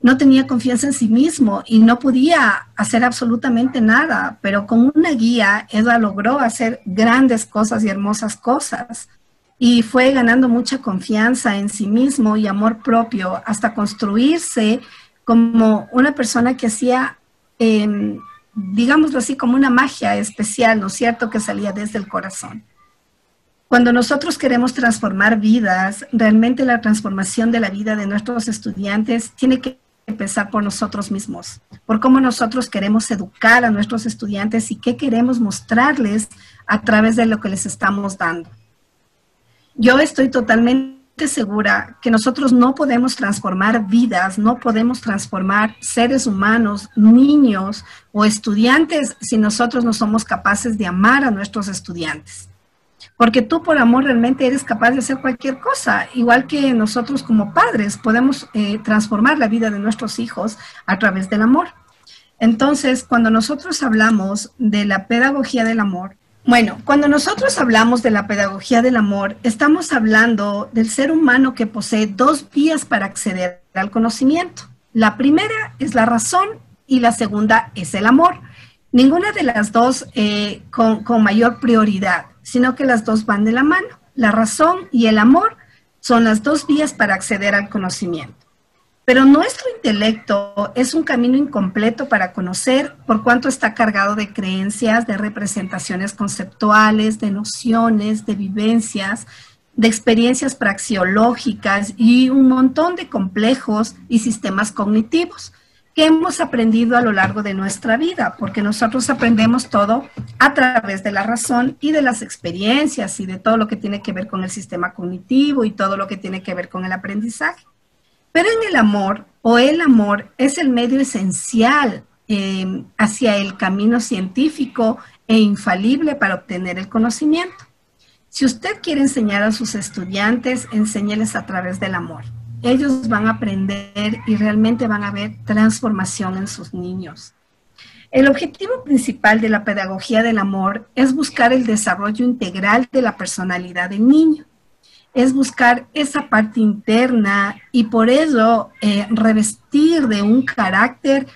A: no tenía confianza en sí mismo y no podía hacer absolutamente nada, pero con una guía ella logró hacer grandes cosas y hermosas cosas y fue ganando mucha confianza en sí mismo y amor propio hasta construirse como una persona que hacía, digámoslo así, como una magia especial, ¿no es cierto?, que salía desde el corazón. Cuando nosotros queremos transformar vidas, realmente la transformación de la vida de nuestros estudiantes tiene que empezar por nosotros mismos, por cómo nosotros queremos educar a nuestros estudiantes y qué queremos mostrarles a través de lo que les estamos dando. Yo estoy totalmente segura que nosotros no podemos transformar vidas, no podemos transformar seres humanos, niños o estudiantes si nosotros no somos capaces de amar a nuestros estudiantes. Porque tú por amor realmente eres capaz de hacer cualquier cosa, igual que nosotros como padres podemos transformar la vida de nuestros hijos a través del amor. Entonces, cuando nosotros hablamos de la pedagogía del amor, cuando nosotros hablamos de la pedagogía del amor, estamos hablando del ser humano que posee dos vías para acceder al conocimiento. La primera es la razón y la segunda es el amor. Ninguna de las dos con mayor prioridad, sino que las dos van de la mano. La razón y el amor son las dos vías para acceder al conocimiento. Pero nuestro intelecto es un camino incompleto para conocer por cuanto está cargado de creencias, de representaciones conceptuales, de nociones, de vivencias, de experiencias praxeológicas y un montón de complejos y sistemas cognitivos que hemos aprendido a lo largo de nuestra vida, porque nosotros aprendemos todo a través de la razón y de las experiencias y de todo lo que tiene que ver con el sistema cognitivo y todo lo que tiene que ver con el aprendizaje. Pero en el amor es el medio esencial hacia el camino científico e infalible para obtener el conocimiento. Si usted quiere enseñar a sus estudiantes, enséñeles a través del amor. Ellos van a aprender y realmente van a ver transformación en sus niños. El objetivo principal de la pedagogía del amor es buscar el desarrollo integral de la personalidad del niño. Es buscar esa parte interna y por ello revestir de un carácter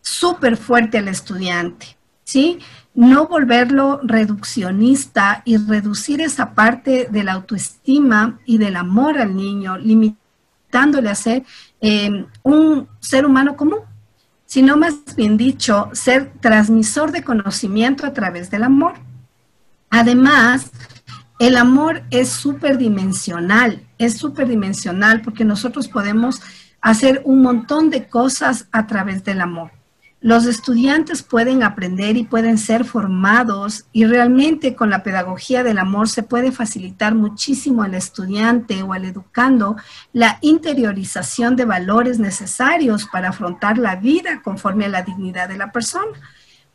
A: súper fuerte al estudiante, ¿sí? No volverlo reduccionista y reducir esa parte de la autoestima y del amor al niño, limitándole a ser un ser humano común, sino más bien dicho, ser transmisor de conocimiento a través del amor. Además, el amor es superdimensional porque nosotros podemos hacer un montón de cosas a través del amor. Los estudiantes pueden aprender y pueden ser formados y realmente con la pedagogía del amor se puede facilitar muchísimo al estudiante o al educando la interiorización de valores necesarios para afrontar la vida conforme a la dignidad de la persona.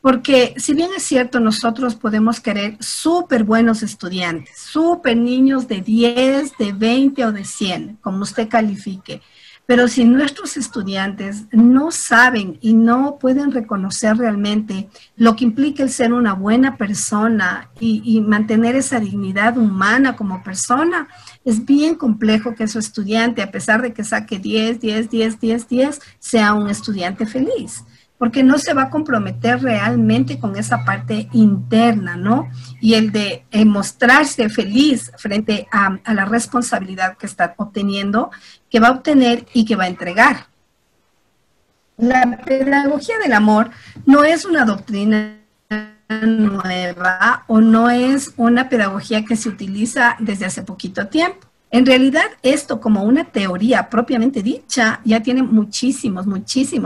A: Porque si bien es cierto, nosotros podemos querer súper buenos estudiantes, súper niños de 10, de 20 o de 100, como usted califique. Pero si nuestros estudiantes no saben y no pueden reconocer realmente lo que implica el ser una buena persona y mantener esa dignidad humana como persona, es bien complejo que su estudiante, a pesar de que saque 10, sea un estudiante feliz. Porque no se va a comprometer realmente con esa parte interna, ¿no? Y el de mostrarse feliz frente a la responsabilidad que está obteniendo, que va a obtener y que va a entregar. La pedagogía del amor no es una doctrina nueva o no es una pedagogía que se utiliza desde hace poquito tiempo. En realidad, esto como una teoría propiamente dicha ya tiene muchísimos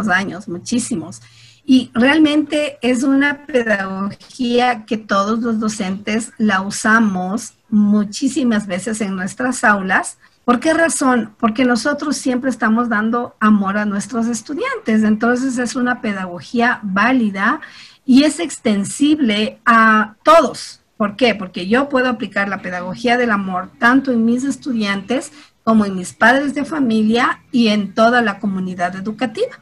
A: años, muchísimos. Y realmente es una pedagogía que todos los docentes la usamos muchísimas veces en nuestras aulas ¿Por qué razón? Porque nosotros siempre estamos dando amor a nuestros estudiantes, entonces es una pedagogía válida y es extensible a todos. ¿Por qué? Porque yo puedo aplicar la pedagogía del amor tanto en mis estudiantes como en mis padres de familia y en toda la comunidad educativa.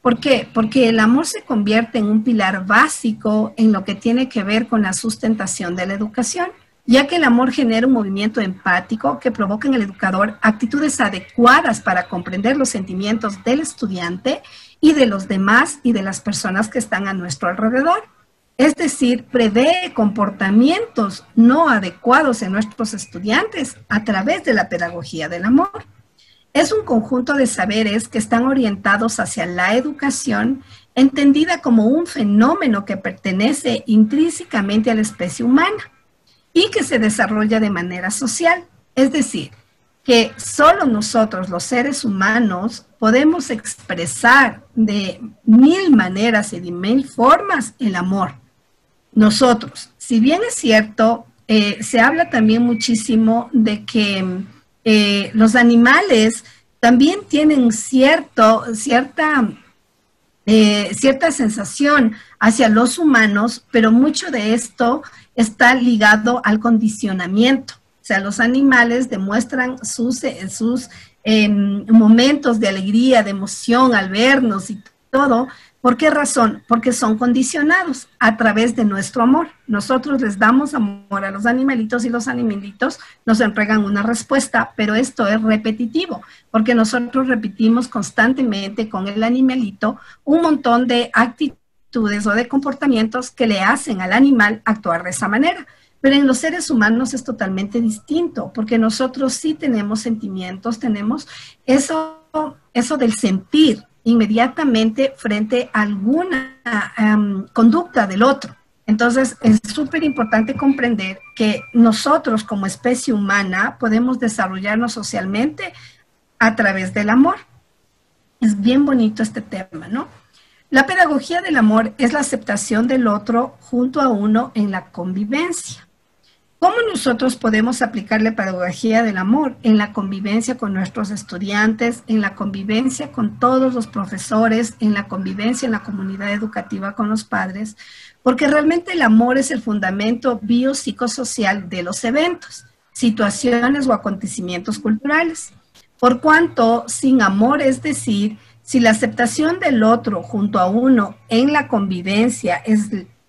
A: ¿Por qué? Porque el amor se convierte en un pilar básico en lo que tiene que ver con la sustentación de la educación, ya que el amor genera un movimiento empático que provoca en el educador actitudes adecuadas para comprender los sentimientos del estudiante y de los demás y de las personas que están a nuestro alrededor. Es decir, prevé comportamientos no adecuados en nuestros estudiantes a través de la pedagogía del amor. Es un conjunto de saberes que están orientados hacia la educación, entendida como un fenómeno que pertenece intrínsecamente a la especie humana y que se desarrolla de manera social. Es decir, que solo nosotros, los seres humanos, podemos expresar de 1000 maneras y de 1000 formas el amor. Nosotros, si bien es cierto, se habla también muchísimo de que los animales también tienen cierta sensación hacia los humanos, pero mucho de esto está ligado al condicionamiento. O sea, los animales demuestran sus momentos de alegría, de emoción al vernos y todo. ¿Por qué razón? Porque son condicionados a través de nuestro amor. Nosotros les damos amor a los animalitos y los animalitos nos entregan una respuesta, pero esto es repetitivo, porque nosotros repetimos constantemente con el animalito un montón de actitudes o de comportamientos que le hacen al animal actuar de esa manera. Pero en los seres humanos es totalmente distinto, porque nosotros sí tenemos sentimientos, tenemos eso del sentir inmediatamente frente a alguna conducta del otro. Entonces, es súper importante comprender que nosotros como especie humana podemos desarrollarnos socialmente a través del amor. Es bien bonito este tema, ¿no? La pedagogía del amor es la aceptación del otro junto a uno en la convivencia. ¿Cómo nosotros podemos aplicar la pedagogía del amor en la convivencia con nuestros estudiantes, en la convivencia con todos los profesores, en la convivencia en la comunidad educativa con los padres? Porque realmente el amor es el fundamento biopsicosocial de los eventos, situaciones o acontecimientos culturales. Por cuanto, sin amor, es decir, si la aceptación del otro junto a uno en la convivencia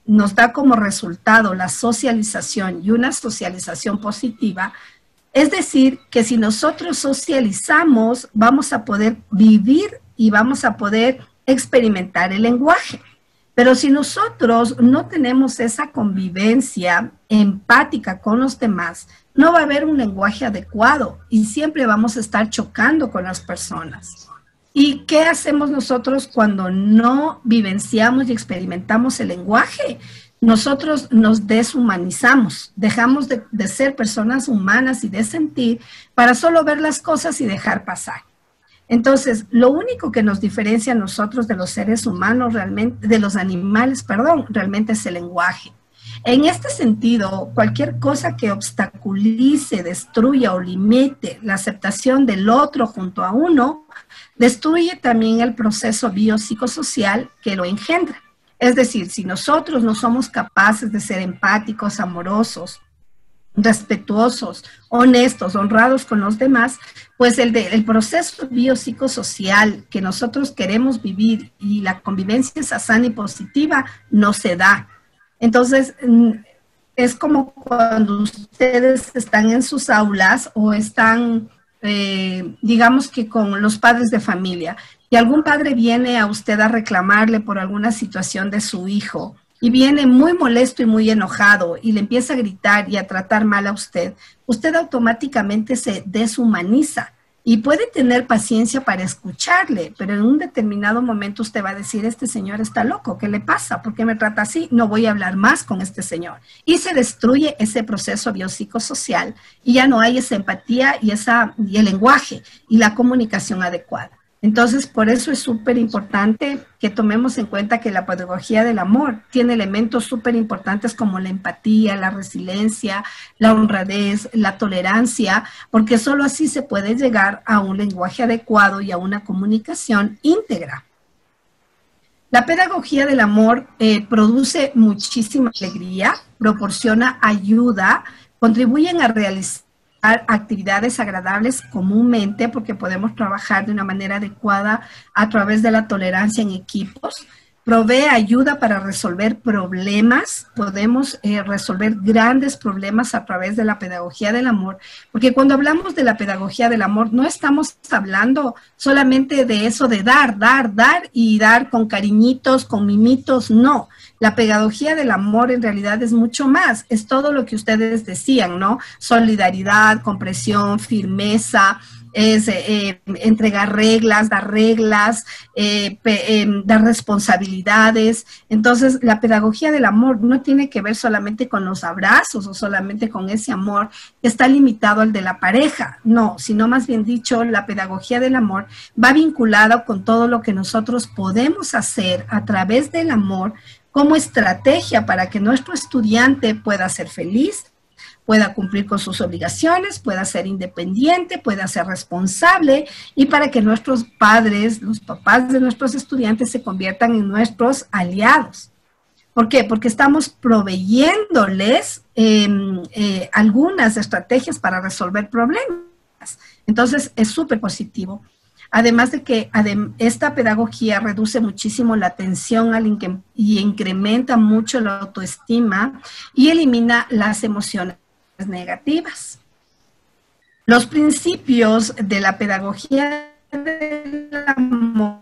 A: nos da como resultado la socialización y una socialización positiva, es decir, que si nosotros socializamos, vamos a poder vivir y vamos a poder experimentar el lenguaje. Pero si nosotros no tenemos esa convivencia empática con los demás, no va a haber un lenguaje adecuado y siempre vamos a estar chocando con las personas. ¿Y qué hacemos nosotros cuando no vivenciamos y experimentamos el lenguaje? Nosotros nos deshumanizamos, dejamos de ser personas humanas y de sentir para solo ver las cosas y dejar pasar. Entonces, lo único que nos diferencia a nosotros de los seres humanos, realmente, de los animales, perdón, realmente es el lenguaje. En este sentido, cualquier cosa que obstaculice, destruya o limite la aceptación del otro junto a uno, destruye también el proceso biopsicosocial que lo engendra. Es decir, si nosotros no somos capaces de ser empáticos, amorosos, respetuosos, honestos, honrados con los demás, pues el proceso biopsicosocial que nosotros queremos vivir y la convivencia sana y positiva no se da. Entonces, es como cuando ustedes están en sus aulas o están, digamos que con los padres de familia, y algún padre viene a usted a reclamarle por alguna situación de su hijo, y viene muy molesto y muy enojado, y le empieza a gritar y a tratar mal a usted, usted automáticamente se deshumaniza. Y puede tener paciencia para escucharle, pero en un determinado momento usted va a decir, este señor está loco, ¿qué le pasa? ¿Por qué me trata así? No voy a hablar más con este señor. Y se destruye ese proceso biopsicosocial y ya no hay esa empatía y el lenguaje y la comunicación adecuada. Entonces, por eso es súper importante que tomemos en cuenta que la pedagogía del amor tiene elementos súper importantes como la empatía, la resiliencia, la honradez, la tolerancia, porque solo así se puede llegar a un lenguaje adecuado y a una comunicación íntegra. La pedagogía del amor produce muchísima alegría, proporciona ayuda, contribuyen a realizar actividades agradables comúnmente porque podemos trabajar de una manera adecuada a través de la tolerancia en equipos, provee ayuda para resolver problemas, podemos resolver grandes problemas a través de la pedagogía del amor, porque cuando hablamos de la pedagogía del amor no estamos hablando solamente de eso de dar y dar con cariñitos, con mimitos, no. La pedagogía del amor en realidad es mucho más, es todo lo que ustedes decían, ¿no? Solidaridad, comprensión, firmeza, es entregar reglas, dar responsabilidades. Entonces, la pedagogía del amor no tiene que ver solamente con los abrazos o solamente con ese amor que está limitado al de la pareja, no, sino más bien dicho, la pedagogía del amor va vinculada con todo lo que nosotros podemos hacer a través del amor como estrategia para que nuestro estudiante pueda ser feliz, pueda cumplir con sus obligaciones, pueda ser independiente, pueda ser responsable y para que nuestros padres, los papás de nuestros estudiantes se conviertan en nuestros aliados. ¿Por qué? Porque estamos proveyéndoles algunas estrategias para resolver problemas. Entonces, es súper positivo. Además de que esta pedagogía reduce muchísimo la tensión y incrementa mucho la autoestima y elimina las emociones negativas. Los principios de la pedagogía del amor,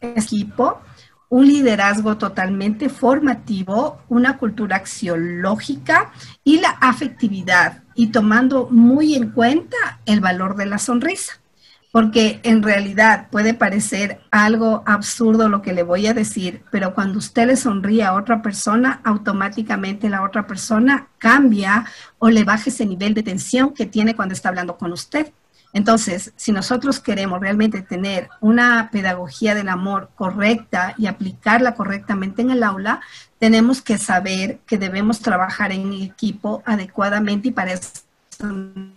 A: equipo, un liderazgo totalmente formativo, una cultura axiológica y la afectividad, y tomando muy en cuenta el valor de la sonrisa. Porque en realidad puede parecer algo absurdo lo que le voy a decir, pero cuando usted le sonríe a otra persona, automáticamente la otra persona cambia o le baja ese nivel de tensión que tiene cuando está hablando con usted. Entonces, si nosotros queremos realmente tener una pedagogía del amor correcta y aplicarla correctamente en el aula, tenemos que saber que debemos trabajar en equipo adecuadamente y para eso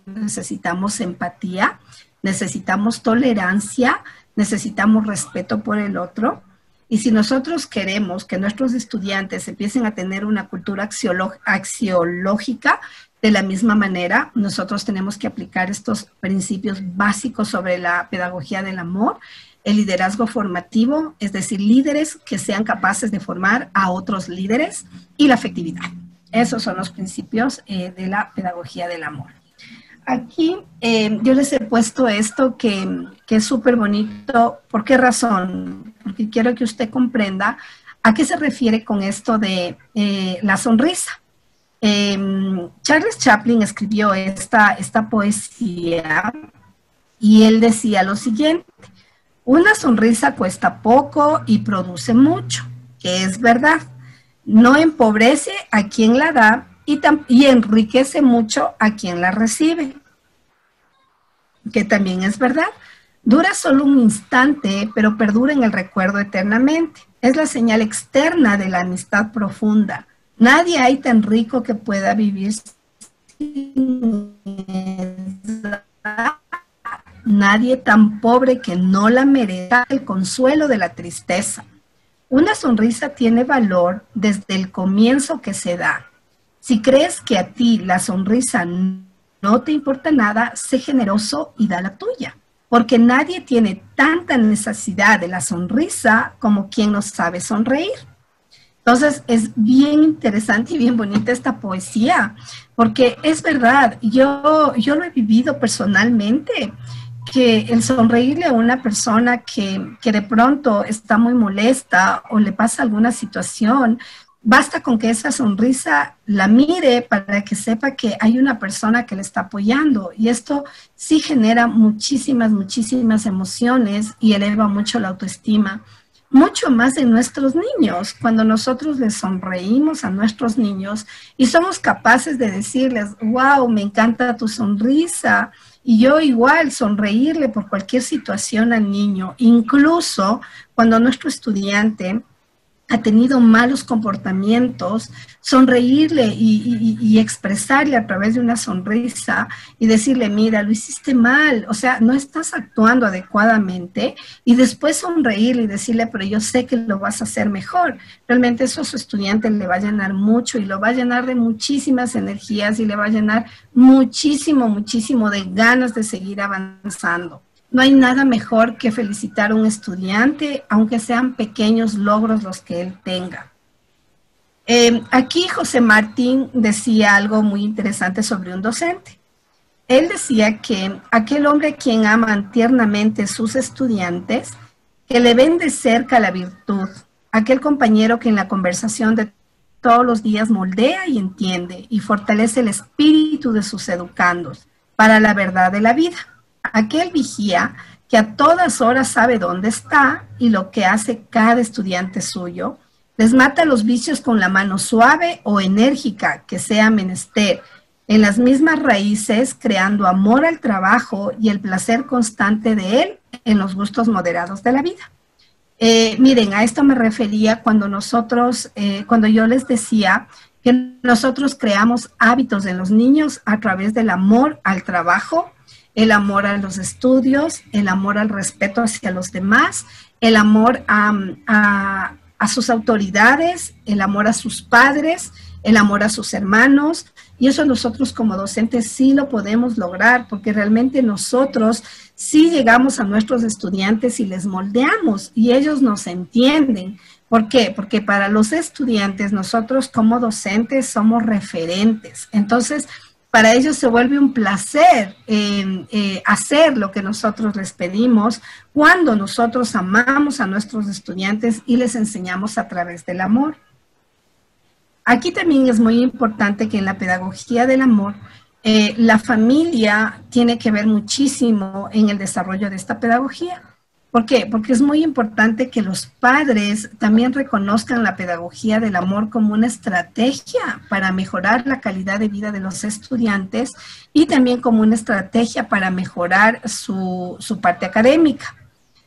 A: necesitamos empatía, necesitamos tolerancia, necesitamos respeto por el otro. Y si nosotros queremos que nuestros estudiantes empiecen a tener una cultura axiológica, de la misma manera, nosotros tenemos que aplicar estos principios básicos sobre la pedagogía del amor, el liderazgo formativo, es decir, líderes que sean capaces de formar a otros líderes, y la afectividad. Esos son los principios de la pedagogía del amor. Aquí yo les he puesto esto que es súper bonito. ¿Por qué razón? Porque quiero que usted comprenda a qué se refiere con esto de la sonrisa. Charles Chaplin escribió esta poesía y él decía lo siguiente: una sonrisa cuesta poco y produce mucho, que es verdad. No empobrece a quien la da y enriquece mucho a quien la recibe, que también es verdad. Dura solo un instante, pero perdura en el recuerdo eternamente. Es la señal externa de la amistad profunda. Nadie hay tan rico que pueda vivir sin ella. Nadie tan pobre que no la merezca el consuelo de la tristeza. Una sonrisa tiene valor desde el comienzo que se da. Si crees que a ti la sonrisa no te importa nada, sé generoso y da la tuya. Porque nadie tiene tanta necesidad de la sonrisa como quien no sabe sonreír. Entonces, es bien interesante y bien bonita esta poesía, porque es verdad, yo lo he vivido personalmente, que el sonreírle a una persona que de pronto está muy molesta o le pasa alguna situación, basta con que esa sonrisa la mire para que sepa que hay una persona que le está apoyando. Y esto sí genera muchísimas emociones y eleva mucho la autoestima. Mucho más en nuestros niños, cuando nosotros les sonreímos a nuestros niños y somos capaces de decirles: wow, me encanta tu sonrisa, Y yo igual sonreírle por cualquier situación al niño, incluso cuando nuestro estudiante ha tenido malos comportamientos, sonreírle y expresarle a través de una sonrisa y decirle, mira, lo hiciste mal, o sea, no estás actuando adecuadamente, y después sonreírle y decirle, pero yo sé que lo vas a hacer mejor. Realmente eso a su estudiante le va a llenar mucho y lo va a llenar de muchísimas energías y le va a llenar muchísimo, muchísimo de ganas de seguir avanzando. No hay nada mejor que felicitar a un estudiante, aunque sean pequeños logros los que él tenga. Aquí José Martín decía algo muy interesante sobre un docente. Él decía que aquel hombre quien ama tiernamente a sus estudiantes, que le ven de cerca la virtud, aquel compañero que en la conversación de todos los días moldea y entiende y fortalece el espíritu de sus educandos para la verdad de la vida. Aquel vigía que a todas horas sabe dónde está y lo que hace cada estudiante suyo, les mata los vicios con la mano suave o enérgica que sea menester, en las mismas raíces, creando amor al trabajo y el placer constante de él en los gustos moderados de la vida. Miren, a esto me refería cuando cuando yo les decía que nosotros creamos hábitos en los niños a través del amor al trabajo, el amor a los estudios, el amor al respeto hacia los demás, el amor a sus autoridades, el amor a sus padres, el amor a sus hermanos, y eso nosotros como docentes sí lo podemos lograr, porque realmente nosotros sí llegamos a nuestros estudiantes y les moldeamos, y ellos nos entienden. ¿Por qué? Porque para los estudiantes nosotros como docentes somos referentes. Entonces, para ellos se vuelve un placer hacer lo que nosotros les pedimos cuando nosotros amamos a nuestros estudiantes y les enseñamos a través del amor. Aquí también es muy importante que en la pedagogía del amor, la familia tiene que ver muchísimo en el desarrollo de esta pedagogía. ¿Por qué? Porque es muy importante que los padres también reconozcan la pedagogía del amor como una estrategia para mejorar la calidad de vida de los estudiantes y también como una estrategia para mejorar su parte académica.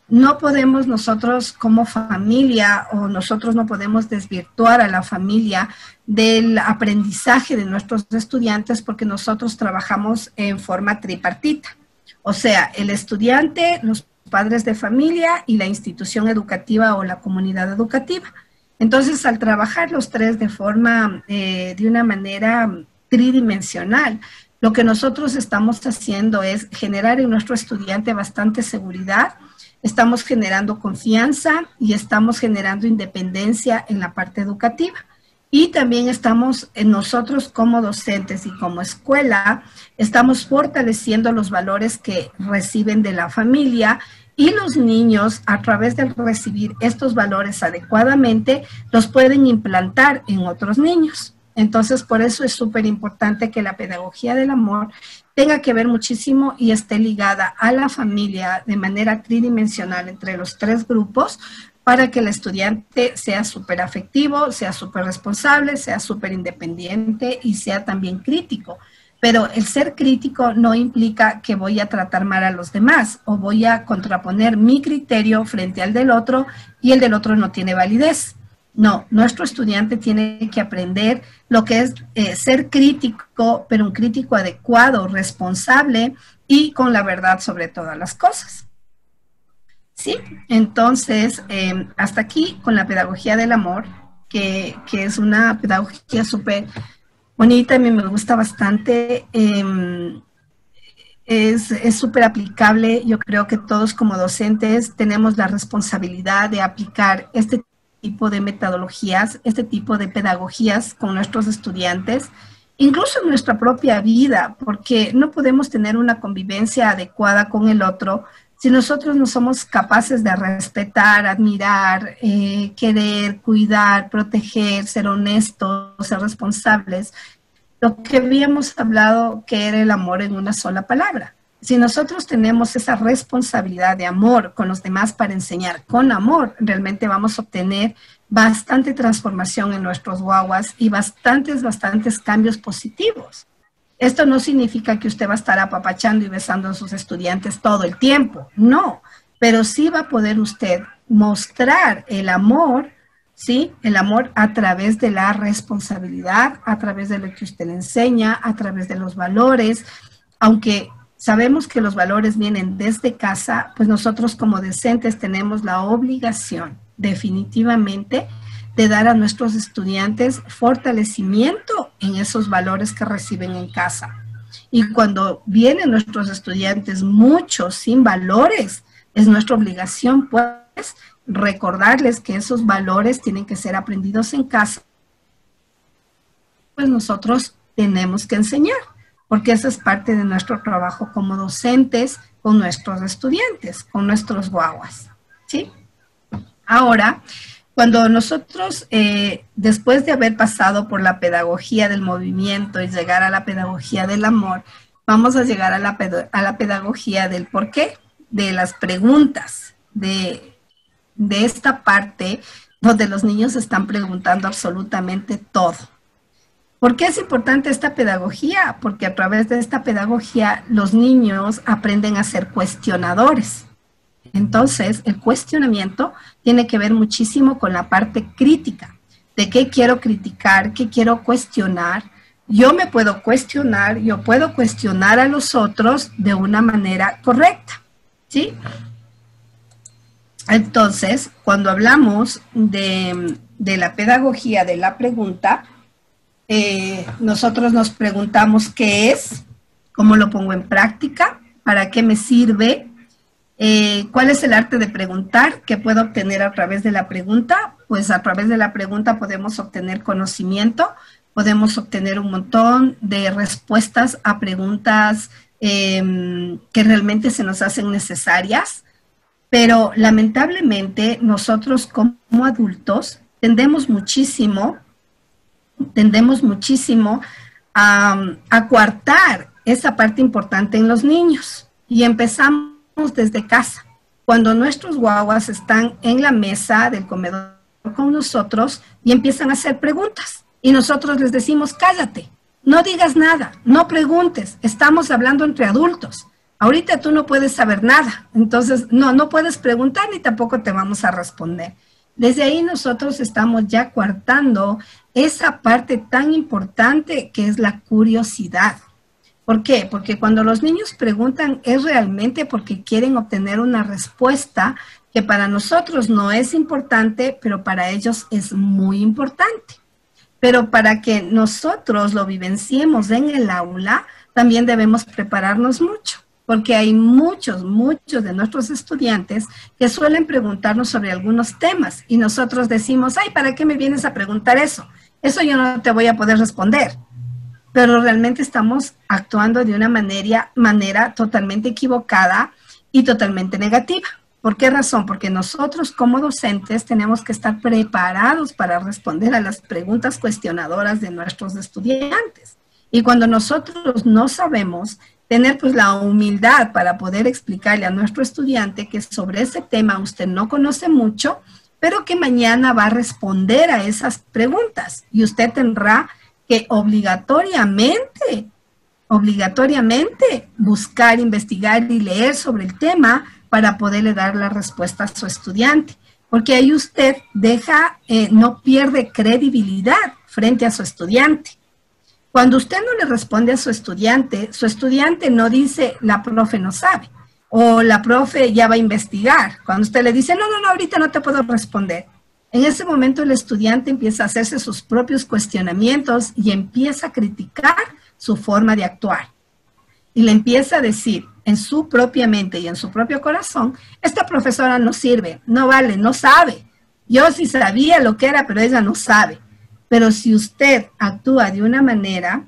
A: No podemos nosotros como familia o nosotros no podemos desvirtuar a la familia del aprendizaje de nuestros estudiantes porque nosotros trabajamos en forma tripartita. O sea, el estudiante, los padres de familia y la institución educativa o la comunidad educativa. Entonces, al trabajar los tres de una manera tridimensional, lo que nosotros estamos haciendo es generar en nuestro estudiante bastante seguridad, estamos generando confianza y estamos generando independencia en la parte educativa. Y también estamos, nosotros como docentes y como escuela, estamos fortaleciendo los valores que reciben de la familia y los niños, a través de recibir estos valores adecuadamente, los pueden implantar en otros niños. Entonces, por eso es súper importante que la pedagogía del amor tenga que ver muchísimo y esté ligada a la familia de manera tridimensional entre los tres grupos para que el estudiante sea súper afectivo, sea súper responsable, sea súper independiente y sea también crítico. Pero el ser crítico no implica que voy a tratar mal a los demás o voy a contraponer mi criterio frente al del otro y el del otro no tiene validez. No, nuestro estudiante tiene que aprender lo que es ser crítico, pero un crítico adecuado, responsable y con la verdad sobre todas las cosas. Sí, entonces, hasta aquí con la pedagogía del amor, que es una pedagogía súper bonita, a mí me gusta bastante, es súper aplicable. Yo creo que todos como docentes tenemos la responsabilidad de aplicar este tipo de metodologías, este tipo de pedagogías con nuestros estudiantes, incluso en nuestra propia vida, porque no podemos tener una convivencia adecuada con el otro si nosotros no somos capaces de respetar, admirar, querer, cuidar, proteger, ser honestos, ser responsables. Lo que habíamos hablado que era el amor en una sola palabra. Si nosotros tenemos esa responsabilidad de amor con los demás para enseñar con amor, realmente vamos a obtener bastante transformación en nuestros guaguas y bastantes cambios positivos. Esto no significa que usted va a estar apapachando y besando a sus estudiantes todo el tiempo, no, pero sí va a poder usted mostrar el amor, ¿sí? El amor a través de la responsabilidad, a través de lo que usted le enseña, a través de los valores, aunque sabemos que los valores vienen desde casa, pues nosotros como docentes tenemos la obligación definitivamente de dar a nuestros estudiantes fortalecimiento en esos valores que reciben en casa. Y cuando vienen nuestros estudiantes, muchos sin valores, es nuestra obligación, pues, recordarles que esos valores tienen que ser aprendidos en casa. Pues nosotros tenemos que enseñar, porque eso es parte de nuestro trabajo como docentes con nuestros estudiantes, con nuestros guaguas, ¿sí? Ahora, cuando nosotros, después de haber pasado por la pedagogía del movimiento y llegar a la pedagogía del amor, vamos a llegar a la pedagogía del por qué, de las preguntas, de esta parte donde los niños están preguntando absolutamente todo. ¿Por qué es importante esta pedagogía? Porque a través de esta pedagogía los niños aprenden a ser cuestionadores. Entonces, el cuestionamiento tiene que ver muchísimo con la parte crítica, de qué quiero criticar, qué quiero cuestionar. Yo me puedo cuestionar, yo puedo cuestionar a los otros de una manera correcta, ¿sí? Entonces, cuando hablamos de la pedagogía de la pregunta, nosotros nos preguntamos qué es, cómo lo pongo en práctica, para qué me sirve, ¿cuál es el arte de preguntar? ¿Qué puedo obtener a través de la pregunta? Pues a través de la pregunta podemos obtener conocimiento, podemos obtener un montón de respuestas a preguntas que realmente se nos hacen necesarias, pero lamentablemente nosotros como adultos tendemos muchísimo a coartar esa parte importante en los niños y empezamos desde casa. Cuando nuestros guaguas están en la mesa del comedor con nosotros y empiezan a hacer preguntas y nosotros les decimos, cállate, no digas nada, no preguntes, estamos hablando entre adultos. Ahorita tú no puedes saber nada, entonces no puedes preguntar ni tampoco te vamos a responder. Desde ahí nosotros estamos ya coartando esa parte tan importante que es la curiosidad. ¿Por qué? Porque cuando los niños preguntan es realmente porque quieren obtener una respuesta que para nosotros no es importante, pero para ellos es muy importante. Pero para que nosotros lo vivenciemos en el aula, también debemos prepararnos mucho. Porque hay muchos de nuestros estudiantes que suelen preguntarnos sobre algunos temas y nosotros decimos, ay, ¿para qué me vienes a preguntar eso? Eso yo no te voy a poder responder. Pero realmente estamos actuando de una manera totalmente equivocada y totalmente negativa. ¿Por qué razón? Porque nosotros como docentes tenemos que estar preparados para responder a las preguntas cuestionadoras de nuestros estudiantes. Y cuando nosotros no sabemos, tener pues la humildad para poder explicarle a nuestro estudiante que sobre ese tema usted no conoce mucho, pero que mañana va a responder a esas preguntas y usted tendrá que obligatoriamente buscar, investigar y leer sobre el tema para poderle dar la respuesta a su estudiante. Porque ahí usted no pierde credibilidad frente a su estudiante. Cuando usted no le responde a su estudiante no dice, la profe no sabe, o la profe ya va a investigar. Cuando usted le dice, no, ahorita no te puedo responder. En ese momento el estudiante empieza a hacerse sus propios cuestionamientos y empieza a criticar su forma de actuar. Y le empieza a decir en su propia mente y en su propio corazón, esta profesora no sirve, no vale, no sabe. Yo sí sabía lo que era, pero ella no sabe. Pero si usted actúa de una manera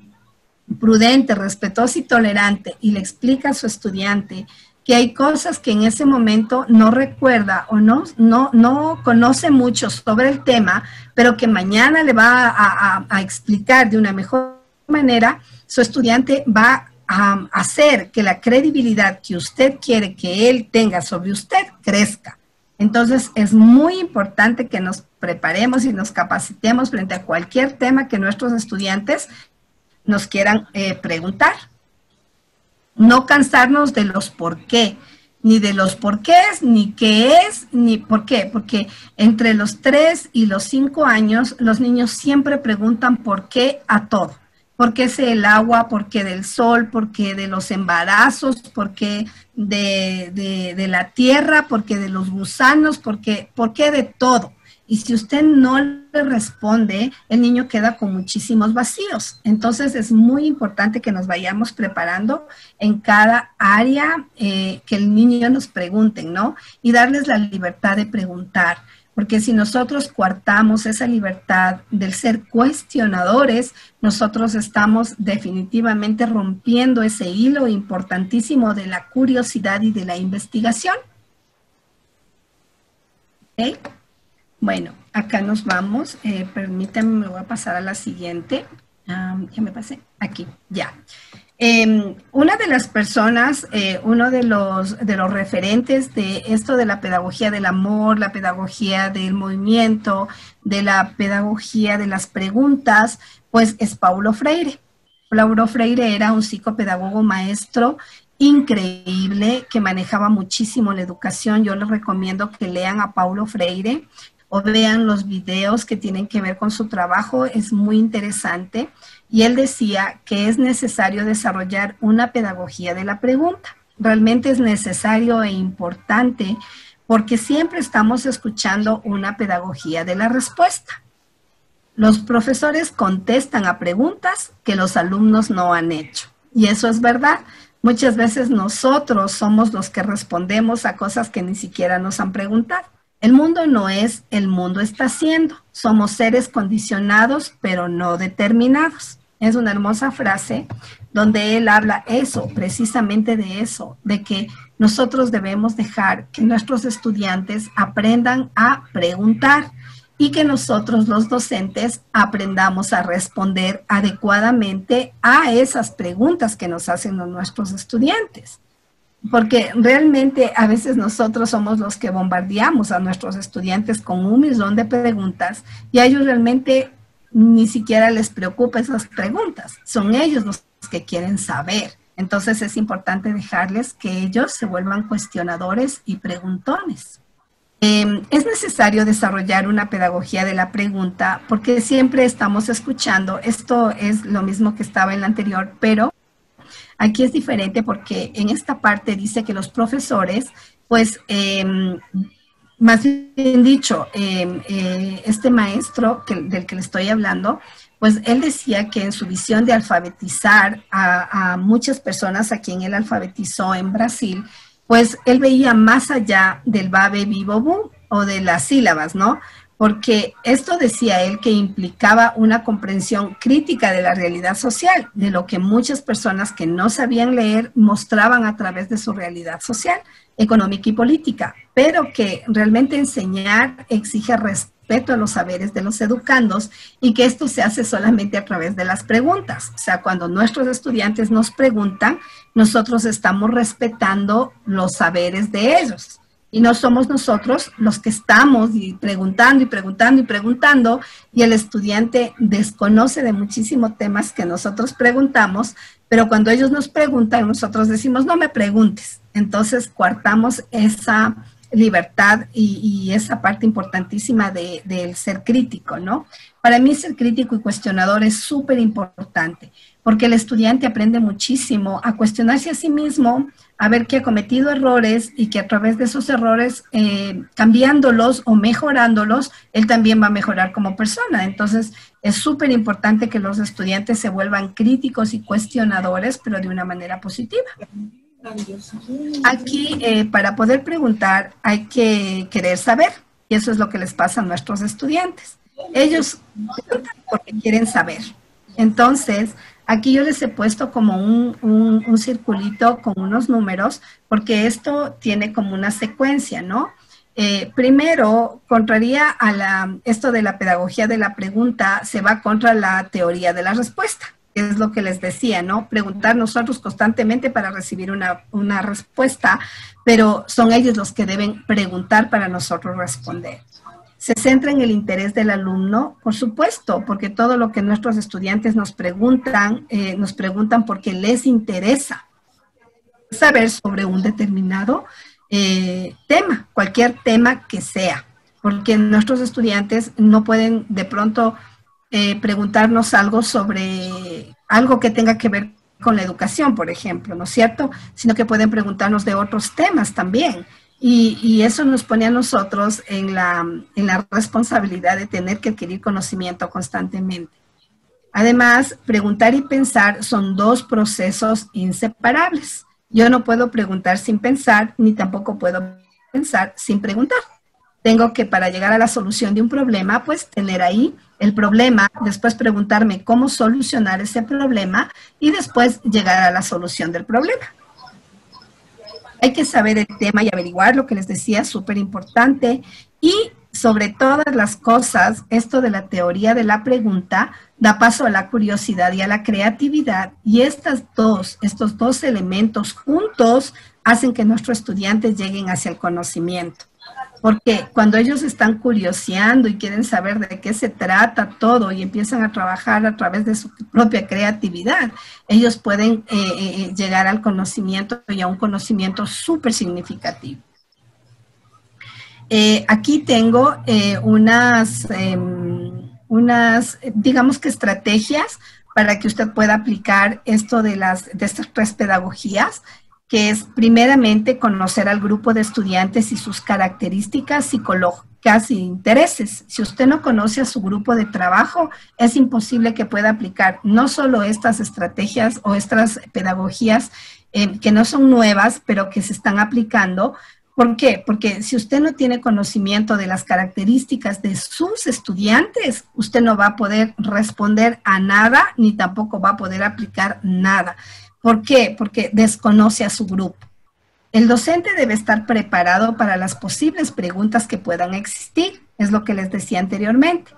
A: prudente, respetuosa y tolerante y le explica a su estudiante que hay cosas que en ese momento no recuerda o no conoce mucho sobre el tema, pero que mañana le va a explicar de una mejor manera, su estudiante va a hacer que la credibilidad que usted quiere que él tenga sobre usted crezca. Entonces, es muy importante que nos preparemos y nos capacitemos frente a cualquier tema que nuestros estudiantes nos quieran preguntar. No cansarnos de los por qué, ni de los porqués, ni qué es, ni por qué. Porque entre los 3 y los 5 años, los niños siempre preguntan por qué a todo. ¿Por qué es el agua? ¿Por qué del sol? ¿Por qué de los embarazos? ¿Por qué de la tierra? ¿Por qué de los gusanos? ¿Por qué de todo? Y si usted no le responde, el niño queda con muchísimos vacíos. Entonces es muy importante que nos vayamos preparando en cada área que el niño nos pregunten, ¿no? Y darles la libertad de preguntar. Porque si nosotros coartamos esa libertad del ser cuestionadores, nosotros estamos definitivamente rompiendo ese hilo importantísimo de la curiosidad y de la investigación. ¿Ok? Bueno, acá nos vamos. Permítanme, me voy a pasar a la siguiente. Ya me pasé. Aquí, ya. Una de las personas, uno de los referentes de esto de la pedagogía del amor, la pedagogía del movimiento, de la pedagogía de las preguntas, pues es Paulo Freire. Paulo Freire era un psicopedagogo maestro increíble que manejaba muchísimo la educación. Yo les recomiendo que lean a Paulo Freire o vean los videos que tienen que ver con su trabajo, es muy interesante. Y él decía que es necesario desarrollar una pedagogía de la pregunta. Realmente es necesario e importante porque siempre estamos escuchando una pedagogía de la respuesta. Los profesores contestan a preguntas que los alumnos no han hecho. Y eso es verdad. Muchas veces nosotros somos los que respondemos a cosas que ni siquiera nos han preguntado. El mundo no es, el mundo está siendo. Somos seres condicionados, pero no determinados. Es una hermosa frase donde él habla eso, precisamente de eso, de que nosotros debemos dejar que nuestros estudiantes aprendan a preguntar y que nosotros los docentes aprendamos a responder adecuadamente a esas preguntas que nos hacen nuestros estudiantes. Porque realmente a veces nosotros somos los que bombardeamos a nuestros estudiantes con un millón de preguntas y a ellos realmente ni siquiera les preocupa esas preguntas. Son ellos los que quieren saber. Entonces es importante dejarles que ellos se vuelvan cuestionadores y preguntones. Es necesario desarrollar una pedagogía de la pregunta porque siempre estamos escuchando, esto es lo mismo que estaba en la anterior, pero aquí es diferente porque en esta parte dice que los profesores, pues, más bien dicho, este maestro del que le estoy hablando, pues él decía que en su visión de alfabetizar a muchas personas a quien él alfabetizó en Brasil, pues él veía más allá del babe, bibo, bu, o de las sílabas, ¿no? Porque esto decía él que implicaba una comprensión crítica de la realidad social, de lo que muchas personas que no sabían leer mostraban a través de su realidad social, económica y política, pero que realmente enseñar exige respeto a los saberes de los educandos y que esto se hace solamente a través de las preguntas. O sea, cuando nuestros estudiantes nos preguntan, nosotros estamos respetando los saberes de ellos. Y no somos nosotros los que estamos preguntando y preguntando y preguntando y el estudiante desconoce de muchísimos temas que nosotros preguntamos, pero cuando ellos nos preguntan, nosotros decimos, no me preguntes. Entonces, coartamos esa libertad y esa parte importantísima del ser crítico, ¿no? Para mí ser crítico y cuestionador es súper importante porque el estudiante aprende muchísimo a cuestionarse a sí mismo, a ver que ha cometido errores y que a través de esos errores, cambiándolos o mejorándolos, él también va a mejorar como persona. Entonces, es súper importante que los estudiantes se vuelvan críticos y cuestionadores, pero de una manera positiva. Aquí, para poder preguntar, hay que querer saber, y eso es lo que les pasa a nuestros estudiantes. Ellos preguntan porque quieren saber. Entonces, aquí yo les he puesto como un circulito con unos números, porque esto tiene como una secuencia, ¿no? Primero, contraria a esto de la pedagogía de la pregunta, se va contra la teoría de la respuesta, que es lo que les decía, ¿no? Preguntar nosotros constantemente para recibir una respuesta, pero son ellos los que deben preguntar para nosotros responder. se centra en el interés del alumno, por supuesto, porque todo lo que nuestros estudiantes nos preguntan porque les interesa saber sobre un determinado tema, cualquier tema que sea, porque nuestros estudiantes no pueden de pronto preguntarnos algo sobre algo que tenga que ver con la educación, por ejemplo, ¿no es cierto? Sino que pueden preguntarnos de otros temas también. Y eso nos pone a nosotros en la responsabilidad de tener que adquirir conocimiento constantemente. Además, preguntar y pensar son dos procesos inseparables. Yo no puedo preguntar sin pensar, ni tampoco puedo pensar sin preguntar. Tengo que, para llegar a la solución de un problema, pues tener ahí el problema, después preguntarme cómo solucionar ese problema y después llegar a la solución del problema. Hay que saber el tema y averiguar lo que les decía, súper importante. Y sobre todas las cosas, esto de la teoría de la pregunta da paso a la curiosidad y a la creatividad. Y estos dos elementos juntos hacen que nuestros estudiantes lleguen hacia el conocimiento. Porque cuando ellos están curioseando y quieren saber de qué se trata todo y empiezan a trabajar a través de su propia creatividad, ellos pueden llegar al conocimiento y a un conocimiento súper significativo. Aquí tengo digamos que estrategias para que usted pueda aplicar esto de estas tres pedagogías, que es primeramente conocer al grupo de estudiantes y sus características psicológicas e intereses. Si usted no conoce a su grupo de trabajo, es imposible que pueda aplicar no solo estas estrategias o estas pedagogías que no son nuevas, pero que se están aplicando. ¿Por qué? Porque si usted no tiene conocimiento de las características de sus estudiantes, usted no va a poder responder a nada, ni tampoco va a poder aplicar nada. ¿Por qué? Porque desconoce a su grupo. El docente debe estar preparado para las posibles preguntas que puedan existir, es lo que les decía anteriormente.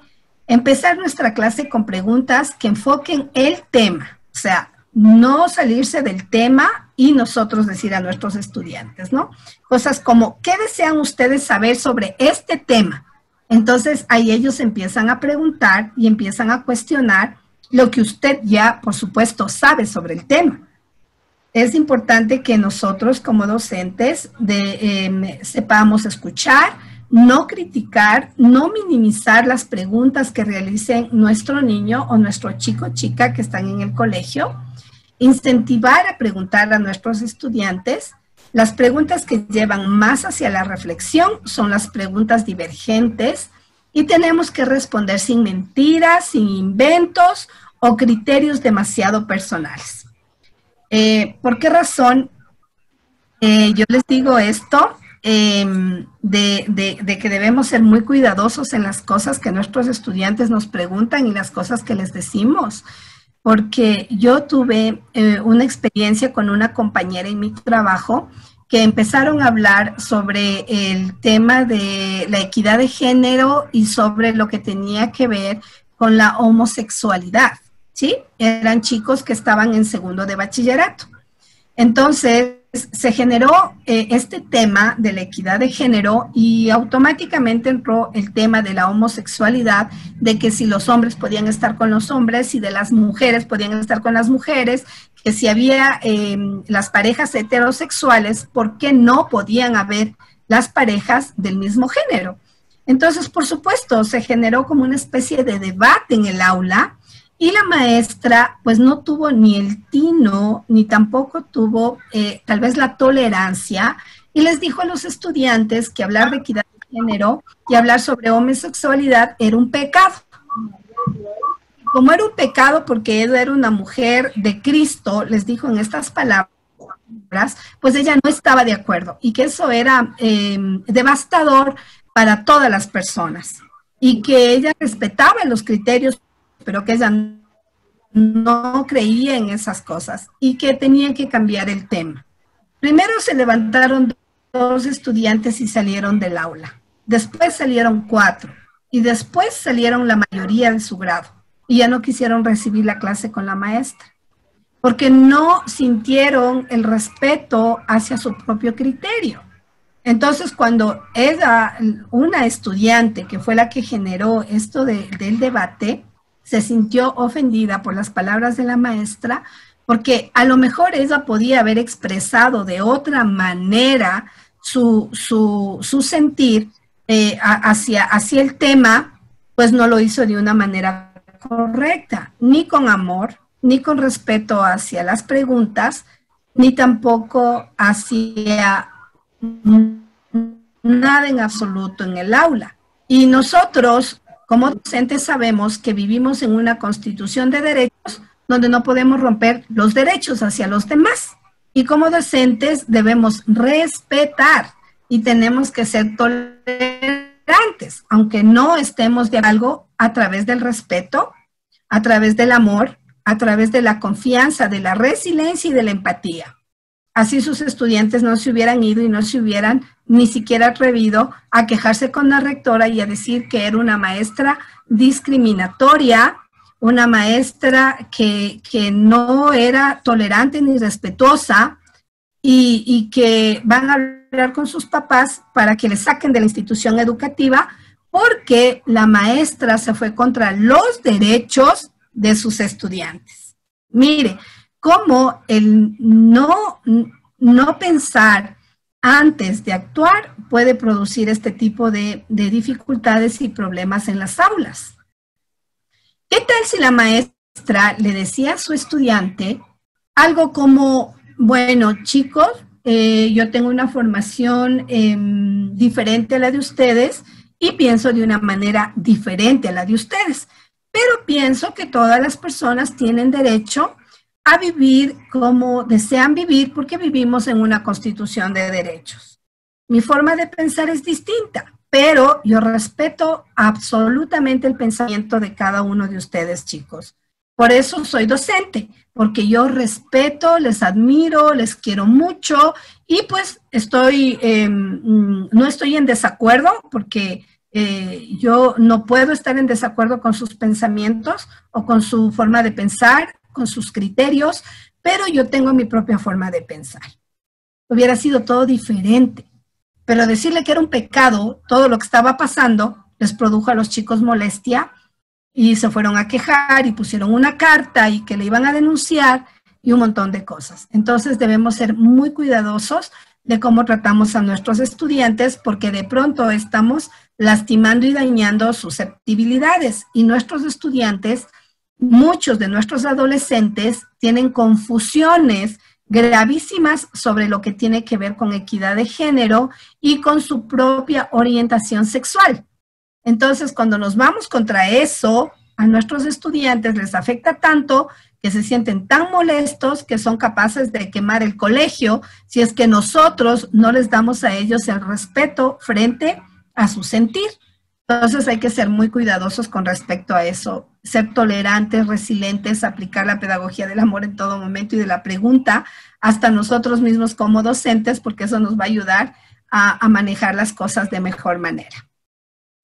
A: Empezar nuestra clase con preguntas que enfoquen el tema, o sea, no salirse del tema y nosotros decir a nuestros estudiantes, ¿no? Cosas como, ¿qué desean ustedes saber sobre este tema? Entonces, ahí ellos empiezan a preguntar y empiezan a cuestionar lo que usted ya, por supuesto, sabe sobre el tema. Es importante que nosotros como docentes sepamos escuchar, no criticar, no minimizar las preguntas que realicen nuestro niño o nuestro chico o chica que están en el colegio, incentivar a preguntar a nuestros estudiantes. Las preguntas que llevan más hacia la reflexión son las preguntas divergentes y tenemos que responder sin mentiras, sin inventos o criterios demasiado personales. ¿Por qué razón yo les digo esto? De que debemos ser muy cuidadosos en las cosas que nuestros estudiantes nos preguntan y las cosas que les decimos. Porque yo tuve una experiencia con una compañera en mi trabajo que empezaron a hablar sobre el tema de la equidad de género y sobre lo que tenía que ver con la homosexualidad. ¿Sí? Eran chicos que estaban en segundo de bachillerato. Entonces, se generó este tema de la equidad de género y automáticamente entró el tema de la homosexualidad, de que si los hombres podían estar con los hombres, si de las mujeres podían estar con las mujeres, que si había las parejas heterosexuales, ¿por qué no podían haber las parejas del mismo género? Entonces, por supuesto, se generó como una especie de debate en el aula. Y la maestra, pues no tuvo ni el tino, ni tampoco tuvo tal vez la tolerancia, y les dijo a los estudiantes que hablar de equidad de género y hablar sobre homosexualidad era un pecado. Como era un pecado porque ella era una mujer de Cristo, les dijo en estas palabras, pues ella no estaba de acuerdo, y que eso era devastador para todas las personas, y que ella respetaba los criterios, pero que ella no creía en esas cosas y que tenía que cambiar el tema. Primero se levantaron 2 estudiantes y salieron del aula. Después salieron 4 y después salieron la mayoría de su grado y ya no quisieron recibir la clase con la maestra porque no sintieron el respeto hacia su propio criterio. Entonces, cuando era una estudiante que fue la que generó esto del debate, se sintió ofendida por las palabras de la maestra, porque a lo mejor ella podía haber expresado de otra manera su sentir hacia el tema, pues no lo hizo de una manera correcta, ni con amor, ni con respeto hacia las preguntas, ni tampoco hacia nada en absoluto en el aula. Y nosotros, como docentes, sabemos que vivimos en una constitución de derechos donde no podemos romper los derechos hacia los demás. Y como docentes debemos respetar y tenemos que ser tolerantes, aunque no estemos de algo, a través del respeto, a través del amor, a través de la confianza, de la resiliencia y de la empatía. Así sus estudiantes no se hubieran ido y no se hubieran ni siquiera atrevido a quejarse con la rectora y a decir que era una maestra discriminatoria, una maestra que no era tolerante ni respetuosa y que van a hablar con sus papás para que le saquen de la institución educativa porque la maestra se fue contra los derechos de sus estudiantes. Mire, cómo el no pensar antes de actuar puede producir este tipo de dificultades y problemas en las aulas. ¿Qué tal si la maestra le decía a su estudiante algo como, bueno, chicos, yo tengo una formación diferente a la de ustedes y pienso de una manera diferente a la de ustedes, pero pienso que todas las personas tienen derecho a vivir como desean vivir porque vivimos en una constitución de derechos. Mi forma de pensar es distinta, pero yo respeto absolutamente el pensamiento de cada uno de ustedes, chicos. Por eso soy docente, porque yo respeto, les admiro, les quiero mucho y pues no estoy en desacuerdo porque yo no puedo estar en desacuerdo con sus pensamientos o con su forma de pensar, con sus criterios, pero yo tengo mi propia forma de pensar. Hubiera sido todo diferente, pero decirle que era un pecado todo lo que estaba pasando les produjo a los chicos molestia y se fueron a quejar y pusieron una carta y que le iban a denunciar y un montón de cosas. Entonces debemos ser muy cuidadosos de cómo tratamos a nuestros estudiantes porque de pronto estamos lastimando y dañando susceptibilidades y nuestros estudiantes, muchos de nuestros adolescentes tienen confusiones gravísimas sobre lo que tiene que ver con equidad de género y con su propia orientación sexual. Entonces, cuando nos vamos contra eso, a nuestros estudiantes les afecta tanto que se sienten tan molestos que son capaces de quemar el colegio si es que nosotros no les damos a ellos el respeto frente a su sentir. Entonces hay que ser muy cuidadosos con respecto a eso, ser tolerantes, resilientes, aplicar la pedagogía del amor en todo momento y de la pregunta hasta nosotros mismos como docentes, porque eso nos va a ayudar a manejar las cosas de mejor manera.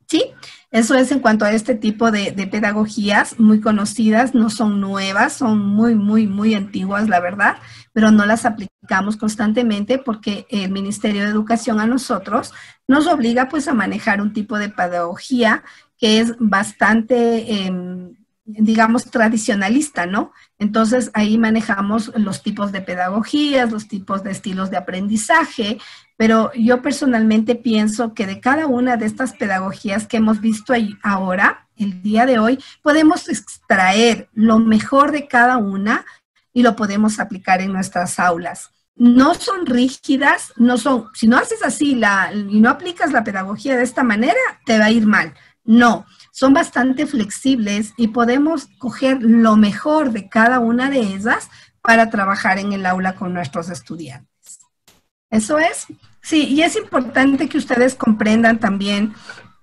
A: ¿Sí? Eso es en cuanto a este tipo de pedagogías muy conocidas, no son nuevas, son muy antiguas, la verdad, pero no las aplicamos constantemente porque el Ministerio de Educación a nosotros nos obliga pues a manejar un tipo de pedagogía que es bastante, digamos, tradicionalista, ¿no? Entonces ahí manejamos los tipos de pedagogías, los tipos de estilos de aprendizaje, pero yo personalmente pienso que de cada una de estas pedagogías que hemos visto ahora, el día de hoy, podemos extraer lo mejor de cada una y lo podemos aplicar en nuestras aulas. No son rígidas, no son, si no haces así y no aplicas la pedagogía de esta manera, te va a ir mal. No, son bastante flexibles y podemos coger lo mejor de cada una de ellas para trabajar en el aula con nuestros estudiantes. Eso es. Sí, y es importante que ustedes comprendan también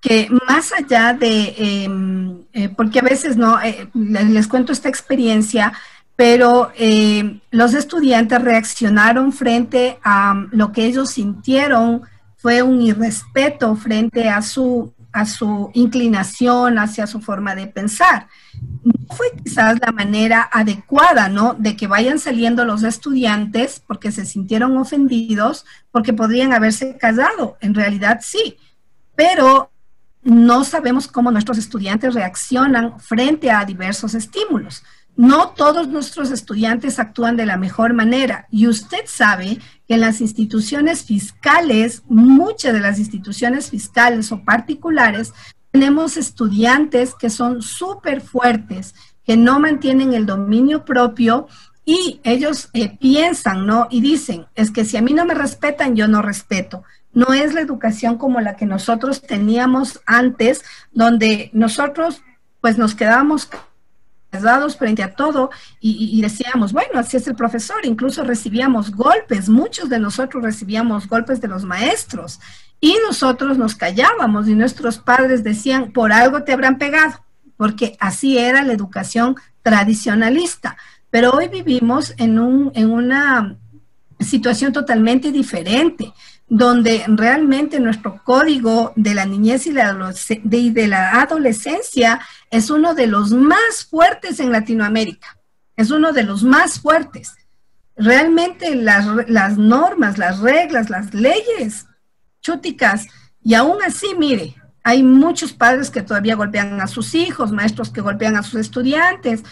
A: que más allá de, porque a veces no, les cuento esta experiencia, pero los estudiantes reaccionaron frente a lo que ellos sintieron, fue un irrespeto frente a su a su inclinación, hacia su forma de pensar. No fue quizás la manera adecuada, ¿no? De que vayan saliendo los estudiantes porque se sintieron ofendidos, porque podrían haberse callado. En realidad sí, pero no sabemos cómo nuestros estudiantes reaccionan frente a diversos estímulos. No todos nuestros estudiantes actúan de la mejor manera y usted sabe que en las instituciones fiscales, muchas de las instituciones fiscales o particulares, tenemos estudiantes que son súper fuertes, que no mantienen el dominio propio y ellos piensan, ¿no? Y dicen, es que si a mí no me respetan, yo no respeto. No es la educación como la que nosotros teníamos antes, donde nosotros pues nos quedábamos callados frente a todo y decíamos, bueno, así es el profesor, incluso recibíamos golpes, muchos de nosotros recibíamos golpes de los maestros y nosotros nos callábamos y nuestros padres decían, por algo te habrán pegado, porque así era la educación tradicionalista. Pero hoy vivimos en una situación totalmente diferente, donde realmente nuestro código de la niñez y de la adolescencia es uno de los más fuertes en Latinoamérica. Es uno de los más fuertes. Realmente las normas, las reglas, las leyes chúticas, y aún así, mire, hay muchos padres que todavía golpean a sus hijos, maestros que golpean a sus estudiantes,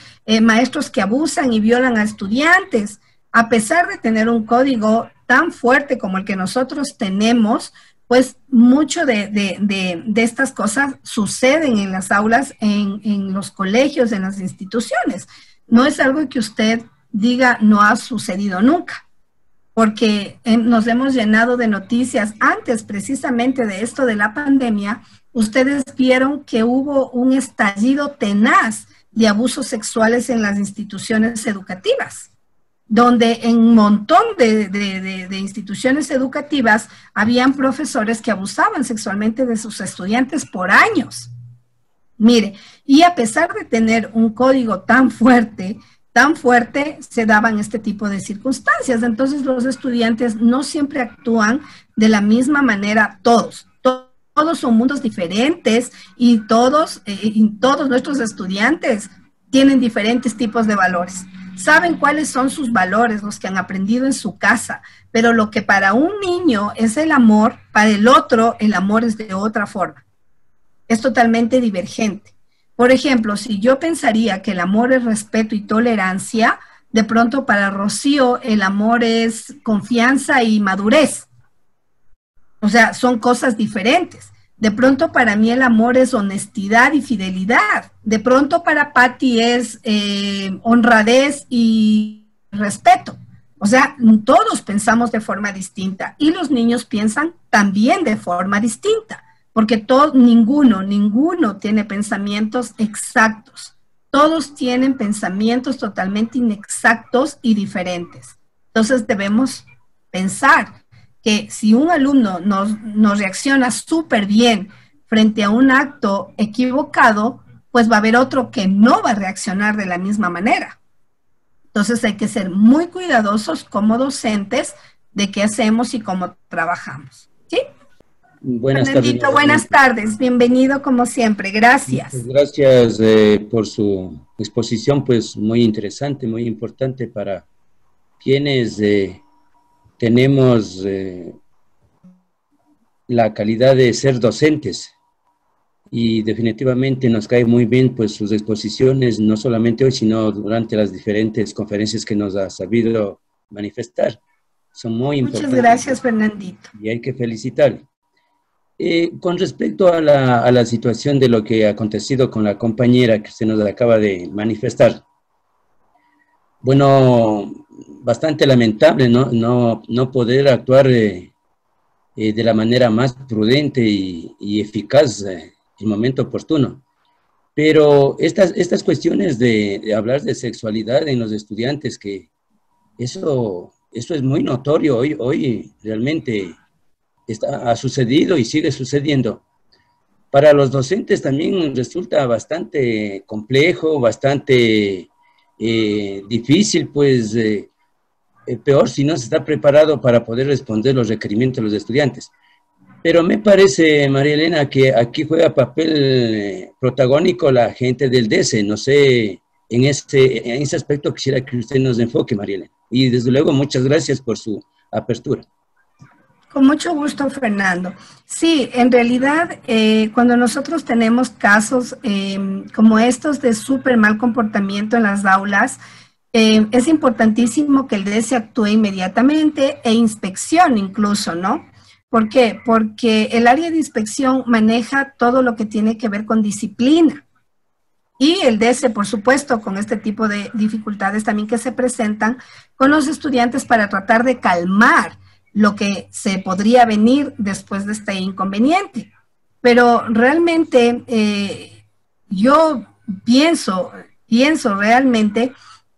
A: maestros que abusan y violan a estudiantes. A pesar de tener un código tan fuerte como el que nosotros tenemos, pues mucho de estas cosas suceden en las aulas, en los colegios, en las instituciones. No es algo que usted diga no ha sucedido nunca, porque nos hemos llenado de noticias antes precisamente de esto de la pandemia. Ustedes vieron que hubo un estallido tenaz de abusos sexuales en las instituciones educativas, donde en un montón de instituciones educativas habían profesores que abusaban sexualmente de sus estudiantes por años. Mire, y a pesar de tener un código tan fuerte, se daban este tipo de circunstancias. Entonces los estudiantes no siempre actúan de la misma manera todos. Todos son mundos diferentes y todos nuestros estudiantes tienen diferentes tipos de valores. Saben cuáles son sus valores, los que han aprendido en su casa, pero lo que para un niño es el amor, para el otro el amor es de otra forma. Es totalmente divergente. Por ejemplo, si yo pensaría que el amor es respeto y tolerancia, de pronto para Rocío el amor es confianza y madurez. O sea, son cosas diferentes. De pronto para mí el amor es honestidad y fidelidad. De pronto para Patti es honradez y respeto. O sea, todos pensamos de forma distinta y los niños piensan también de forma distinta, porque ninguno tiene pensamientos exactos. Todos tienen pensamientos totalmente inexactos y diferentes. Entonces debemos pensar que si un alumno nos reacciona súper bien frente a un acto equivocado, pues va a haber otro que no va a reaccionar de la misma manera. Entonces hay que ser muy cuidadosos como docentes de qué hacemos y cómo trabajamos. ¿Sí?
E: Buenas tardes.
A: Buenas tardes, bienvenido como siempre, gracias.
E: Gracias por su exposición, pues muy interesante, muy importante para quienes tenemos la calidad de ser docentes y definitivamente nos cae muy bien pues sus exposiciones, no solamente hoy, sino durante las diferentes conferencias que nos ha sabido manifestar. Son muy importantes.
A: Muchas gracias, Fernandito.
E: Y hay que felicitar. Con respecto a la situación de lo que ha acontecido con la compañera que se nos acaba de manifestar, bueno, bastante lamentable no poder actuar de la manera más prudente y eficaz en el momento oportuno. Pero estas cuestiones de hablar de sexualidad en los estudiantes, que eso es muy notorio hoy realmente ha sucedido y sigue sucediendo. Para los docentes también resulta bastante complejo, bastante difícil, pues peor si no se está preparado para poder responder los requerimientos de los estudiantes. Pero me parece, María Elena, que aquí juega papel protagónico la gente del DESE. No sé, en ese aspecto quisiera que usted nos enfoque, María Elena. Y desde luego, muchas gracias por su apertura.
A: Con mucho gusto, Fernando. Sí, en realidad, cuando nosotros tenemos casos como estos de súper mal comportamiento en las aulas, es importantísimo que el DESE actúe inmediatamente e inspeccione incluso, ¿no? ¿Por qué? Porque el área de inspección maneja todo lo que tiene que ver con disciplina. Y el DESE, por supuesto, con este tipo de dificultades también que se presentan con los estudiantes para tratar de calmar lo que se podría venir después de este inconveniente. Pero realmente yo pienso realmente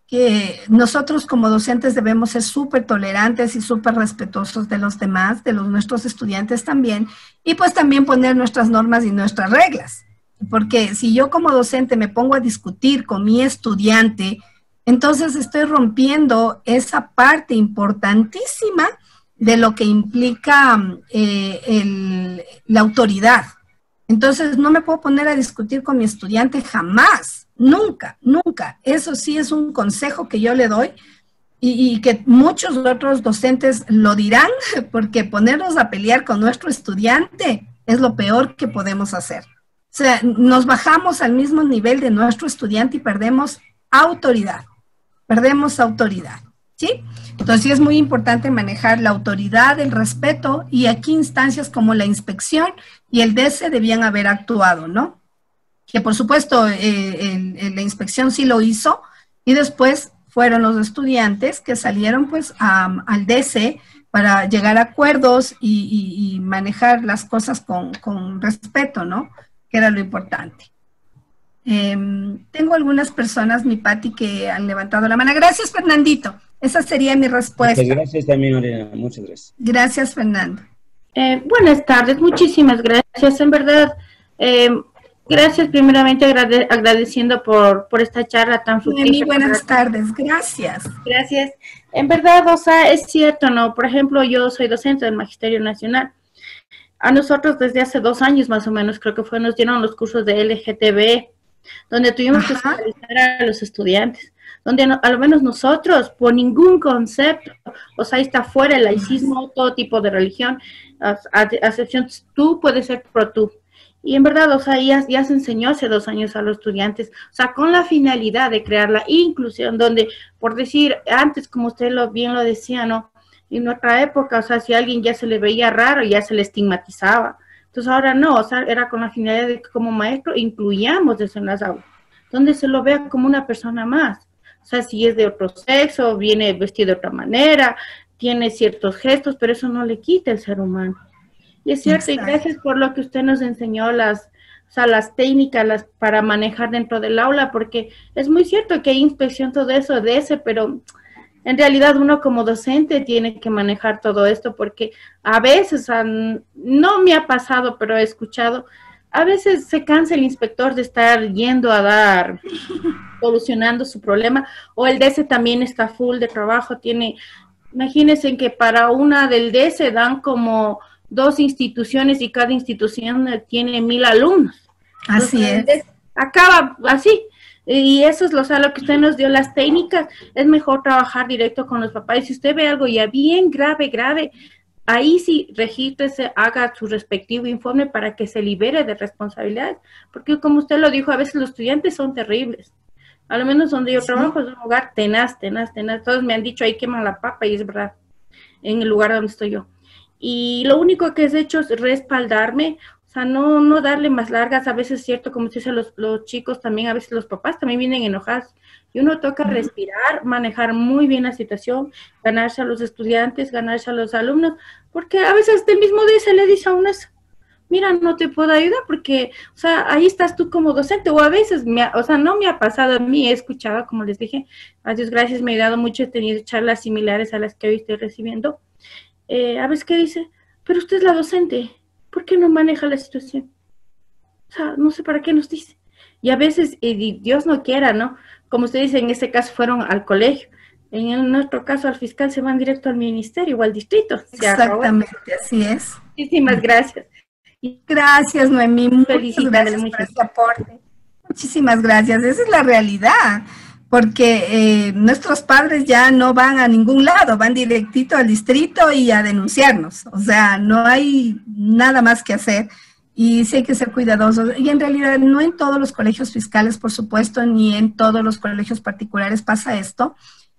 A: que nosotros como docentes debemos ser súper tolerantes y súper respetuosos de los demás, de nuestros estudiantes también, y pues también poner nuestras normas y nuestras reglas. Porque si yo como docente me pongo a discutir con mi estudiante, entonces estoy rompiendo esa parte importantísima de lo que implica la autoridad. Entonces no me puedo poner a discutir con mi estudiante jamás, nunca, nunca. Eso sí es un consejo que yo le doy y que muchos otros docentes lo dirán, porque ponernos a pelear con nuestro estudiante es lo peor que podemos hacer. O sea, nos bajamos al mismo nivel de nuestro estudiante y perdemos autoridad, ¿sí? Entonces sí es muy importante manejar la autoridad, el respeto, y aquí instancias como la inspección y el DESE debían haber actuado, ¿no? Que por supuesto la inspección sí lo hizo, y después fueron los estudiantes que salieron pues al DESE para llegar a acuerdos y manejar las cosas con respeto, ¿no? Que era lo importante. Tengo algunas personas, mi Pati, que han levantado la mano. Gracias, Fernandito. Esa sería mi respuesta.
E: Muchas gracias también, Mariana. Muchas gracias.
A: Gracias, Fernando.
B: Buenas tardes, muchísimas gracias. En verdad, gracias primeramente agradeciendo por esta charla tan fructífera.
A: Muy buenas tardes, gracias.
B: Gracias. En verdad, o sea, es cierto, ¿no? Por ejemplo, yo soy docente del Magisterio Nacional. A nosotros desde hace 2 años más o menos, creo que fue, nos dieron los cursos de LGTB, donde tuvimos que escolarizar a los estudiantes, donde a lo menos nosotros, por ningún concepto, o sea, ahí está fuera el laicismo, todo tipo de religión, a excepción, tú puedes ser pro tú. Y en verdad, o sea, ya se enseñó hace 2 años a los estudiantes, o sea, con la finalidad de crear la inclusión, donde, por decir, antes, como usted bien lo decía, ¿no? En nuestra época, o sea, si a alguien ya se le veía raro, ya se le estigmatizaba. Entonces ahora no, o sea, era con la finalidad de que como maestro incluyamos eso en las aulas, donde se lo vea como una persona más. O sea, si es de otro sexo, viene vestido de otra manera, tiene ciertos gestos, pero eso no le quita el ser humano. Y es cierto, exacto. Y gracias por lo que usted nos enseñó, las técnicas para manejar dentro del aula, porque es muy cierto que hay inspección, todo eso de ese, pero en realidad uno como docente tiene que manejar todo esto, porque a veces, no me ha pasado, pero he escuchado, a veces se cansa el inspector de estar yendo a solucionando su problema, o el DESE también está full de trabajo, imagínense que para una del DESE dan como 2 instituciones y cada institución tiene 1000 alumnos.
A: Así
B: entonces, acaba así. Y eso es lo que usted nos dio, las técnicas. Es mejor trabajar directo con los papás. Y si usted ve algo ya bien grave, ahí sí regístrese, haga su respectivo informe para que se libere de responsabilidades. Porque como usted lo dijo, a veces los estudiantes son terribles. A lo menos donde yo trabajo es un lugar tenaz. Todos me han dicho, ahí queman la papa, y es verdad, en el lugar donde estoy yo. Y lo único que he hecho es respaldarme, o sea, no darle más largas. A veces es cierto, como dicen los chicos también, a veces los papás también vienen enojados. Y uno toca respirar, manejar muy bien la situación, ganarse a los estudiantes, ganarse a los alumnos, porque a veces del mismo día se le dice a uno eso, mira, no te puedo ayudar porque, o sea, ahí estás tú como docente, o a veces, no me ha pasado a mí, he escuchado, como les dije, a Dios gracias, me ha ayudado mucho, he tenido charlas similares a las que hoy estoy recibiendo. A veces que dice, pero usted es la docente, ¿por qué no maneja la situación? O sea, no sé para qué nos dice. Y a veces, Dios no quiera, ¿no? Como usted dice, en este caso fueron al colegio. nuestro caso al fiscal se van directo al ministerio o al distrito.
A: Exactamente, así es.
B: Muchísimas gracias.
A: Gracias, Noemí. Muchas
B: Felicítale
A: gracias por este aporte. Muchísimas gracias. Esa es la realidad, porque nuestros padres ya no van a ningún lado, van directito al distrito y a denunciarnos. O sea, no hay nada más que hacer y sí hay que ser cuidadosos. Y en realidad no en todos los colegios fiscales, por supuesto, ni en todos los colegios particulares pasa esto,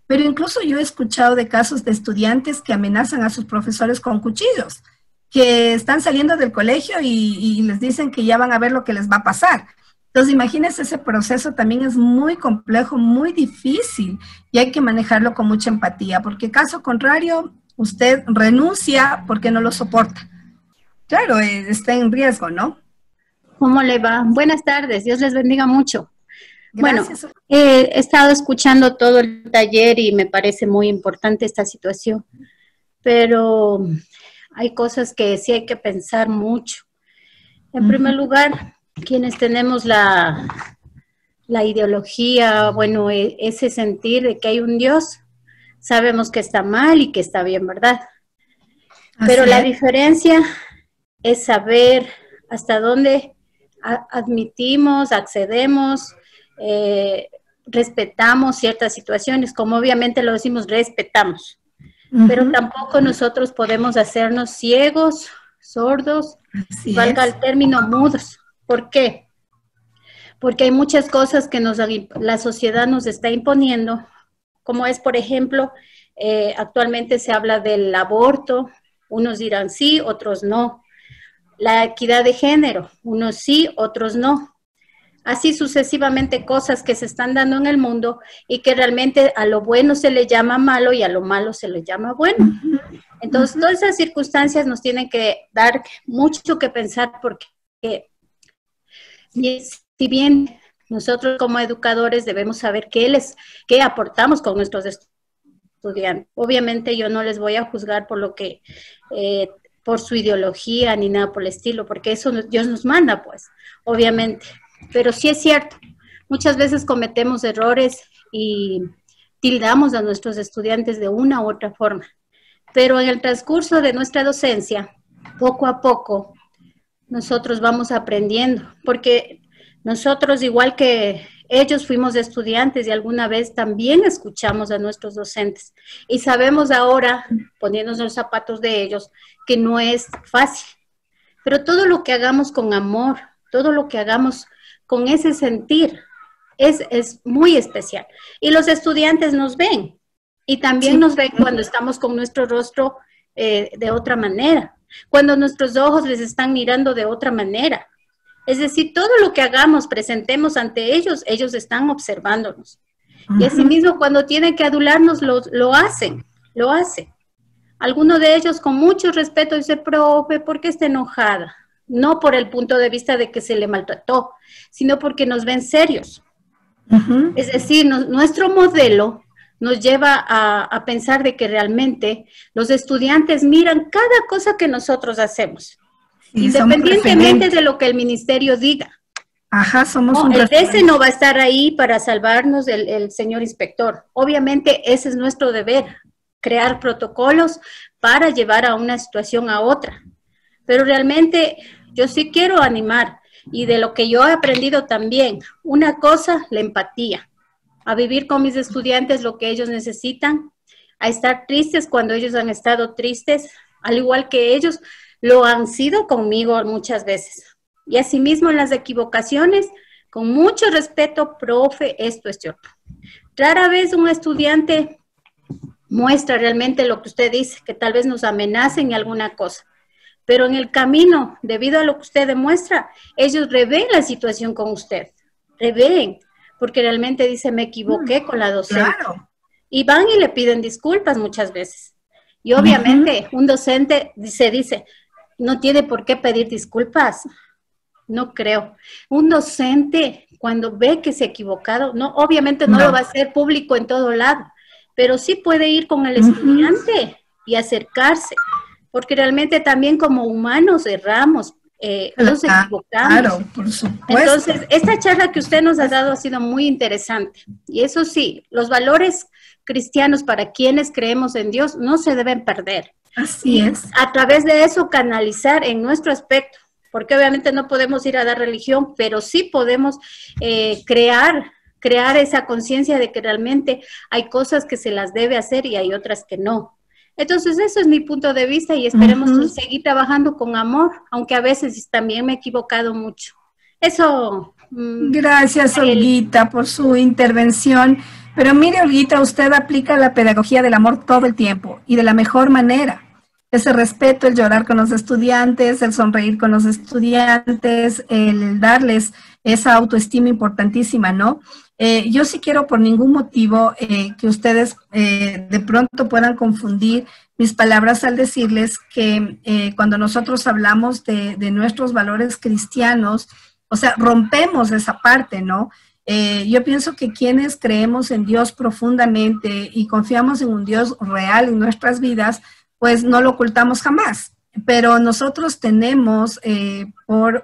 A: pero incluso yo he escuchado de casos de estudiantes que amenazan a sus profesores con cuchillos, que están saliendo del colegio y les dicen que ya van a ver lo que les va a pasar. Entonces, imagínense, ese proceso también es muy complejo, muy difícil, y hay que manejarlo con mucha empatía, porque caso contrario, usted renuncia porque no lo soporta. Claro, está en riesgo, ¿no?
G: ¿Cómo le va? Buenas tardes, Dios les bendiga mucho.
A: Gracias.
G: Bueno, he estado escuchando todo el taller y me parece muy importante esta situación, pero hay cosas que sí hay que pensar mucho. En primer lugar, quienes tenemos la ideología, bueno, ese sentir de que hay un Dios, sabemos que está mal y que está bien, ¿verdad? Pero la diferencia es saber hasta dónde admitimos, accedemos, respetamos ciertas situaciones, como obviamente lo decimos, respetamos. Pero tampoco nosotros podemos hacernos ciegos, sordos, valga el término, mudos. ¿Por qué? Porque hay muchas cosas que la sociedad nos está imponiendo, como es, por ejemplo, actualmente se habla del aborto, unos dirán sí, otros no. La equidad de género, unos sí, otros no. Así sucesivamente cosas que se están dando en el mundo y que realmente a lo bueno se le llama malo y a lo malo se le llama bueno. Entonces, todas esas circunstancias nos tienen que dar mucho que pensar porque si bien nosotros como educadores debemos saber qué aportamos con nuestros estudiantes. Obviamente yo no les voy a juzgar por lo que, por su ideología ni nada por el estilo, porque eso Dios nos manda, pues, obviamente. Pero sí es cierto, muchas veces cometemos errores y tildamos a nuestros estudiantes de una u otra forma. Pero en el transcurso de nuestra docencia, poco a poco, nosotros vamos aprendiendo, porque nosotros, igual que ellos, fuimos estudiantes y alguna vez también escuchamos a nuestros docentes. Y sabemos ahora, poniéndonos los zapatos de ellos, que no es fácil. Pero todo lo que hagamos con amor, todo lo que hagamos con ese sentir, es muy especial. Y los estudiantes nos ven. Y también nos ven cuando estamos con nuestro rostro de otra manera. Cuando nuestros ojos les están mirando de otra manera. Es decir, todo lo que hagamos, presentemos ante ellos, ellos están observándonos. Y asimismo, cuando tienen que adularnos, lo hacen. Alguno de ellos con mucho respeto dice, profe, ¿por qué está enojada? No por el punto de vista de que se le maltrató, sino porque nos ven serios. Es decir, nuestro modelo nos lleva a pensar de que realmente los estudiantes miran cada cosa que nosotros hacemos, independientemente de lo que el ministerio diga.
A: Somos
G: el TC no va a estar ahí para salvarnos el señor inspector. Obviamente ese es nuestro deber, crear protocolos para llevar a una situación a otra. Pero realmente yo sí quiero animar, y de lo que yo he aprendido también, una cosa, la empatía. A vivir con mis estudiantes lo que ellos necesitan, a estar tristes cuando ellos han estado tristes, al igual que ellos lo han sido conmigo muchas veces. Y asimismo en las equivocaciones, con mucho respeto, profe, esto es cierto. Rara vez un estudiante muestra realmente lo que usted dice, que tal vez nos amenacen y alguna cosa. Pero en el camino, debido a lo que usted demuestra, ellos revén la situación con usted, revén. Porque realmente dice, me equivoqué con la docente. Claro. Y van y le piden disculpas muchas veces. Y obviamente un docente dice, no tiene por qué pedir disculpas. No creo. Un docente, cuando ve que se ha equivocado, obviamente no lo va a hacer público en todo lado, pero sí puede ir con el estudiante y acercarse. Porque realmente también como humanos erramos, nos equivocamos.
A: Claro, por supuesto.
G: Entonces, esta charla que usted nos ha dado ha sido muy interesante. Y eso sí, los valores cristianos para quienes creemos en Dios no se deben perder.
A: Así es.
G: A través de eso canalizar en nuestro aspecto, porque obviamente no podemos ir a dar religión, pero sí podemos crear esa conciencia de que realmente hay cosas que se las debe hacer y hay otras que no. Entonces, eso es mi punto de vista y esperemos seguir trabajando con amor, aunque a veces también me he equivocado mucho. Eso.
A: Gracias, Olguita, por su intervención. Pero mire, Olguita, usted aplica la pedagogía del amor todo el tiempo y de la mejor manera. Ese respeto, el llorar con los estudiantes, el sonreír con los estudiantes, el darles esa autoestima importantísima, ¿no? Yo sí quiero por ningún motivo que ustedes de pronto puedan confundir mis palabras al decirles que cuando nosotros hablamos de nuestros valores cristianos, o sea, rompemos esa parte, ¿no? Yo pienso que quienes creemos en Dios profundamente y confiamos en un Dios real en nuestras vidas, pues no lo ocultamos jamás. Pero nosotros tenemos por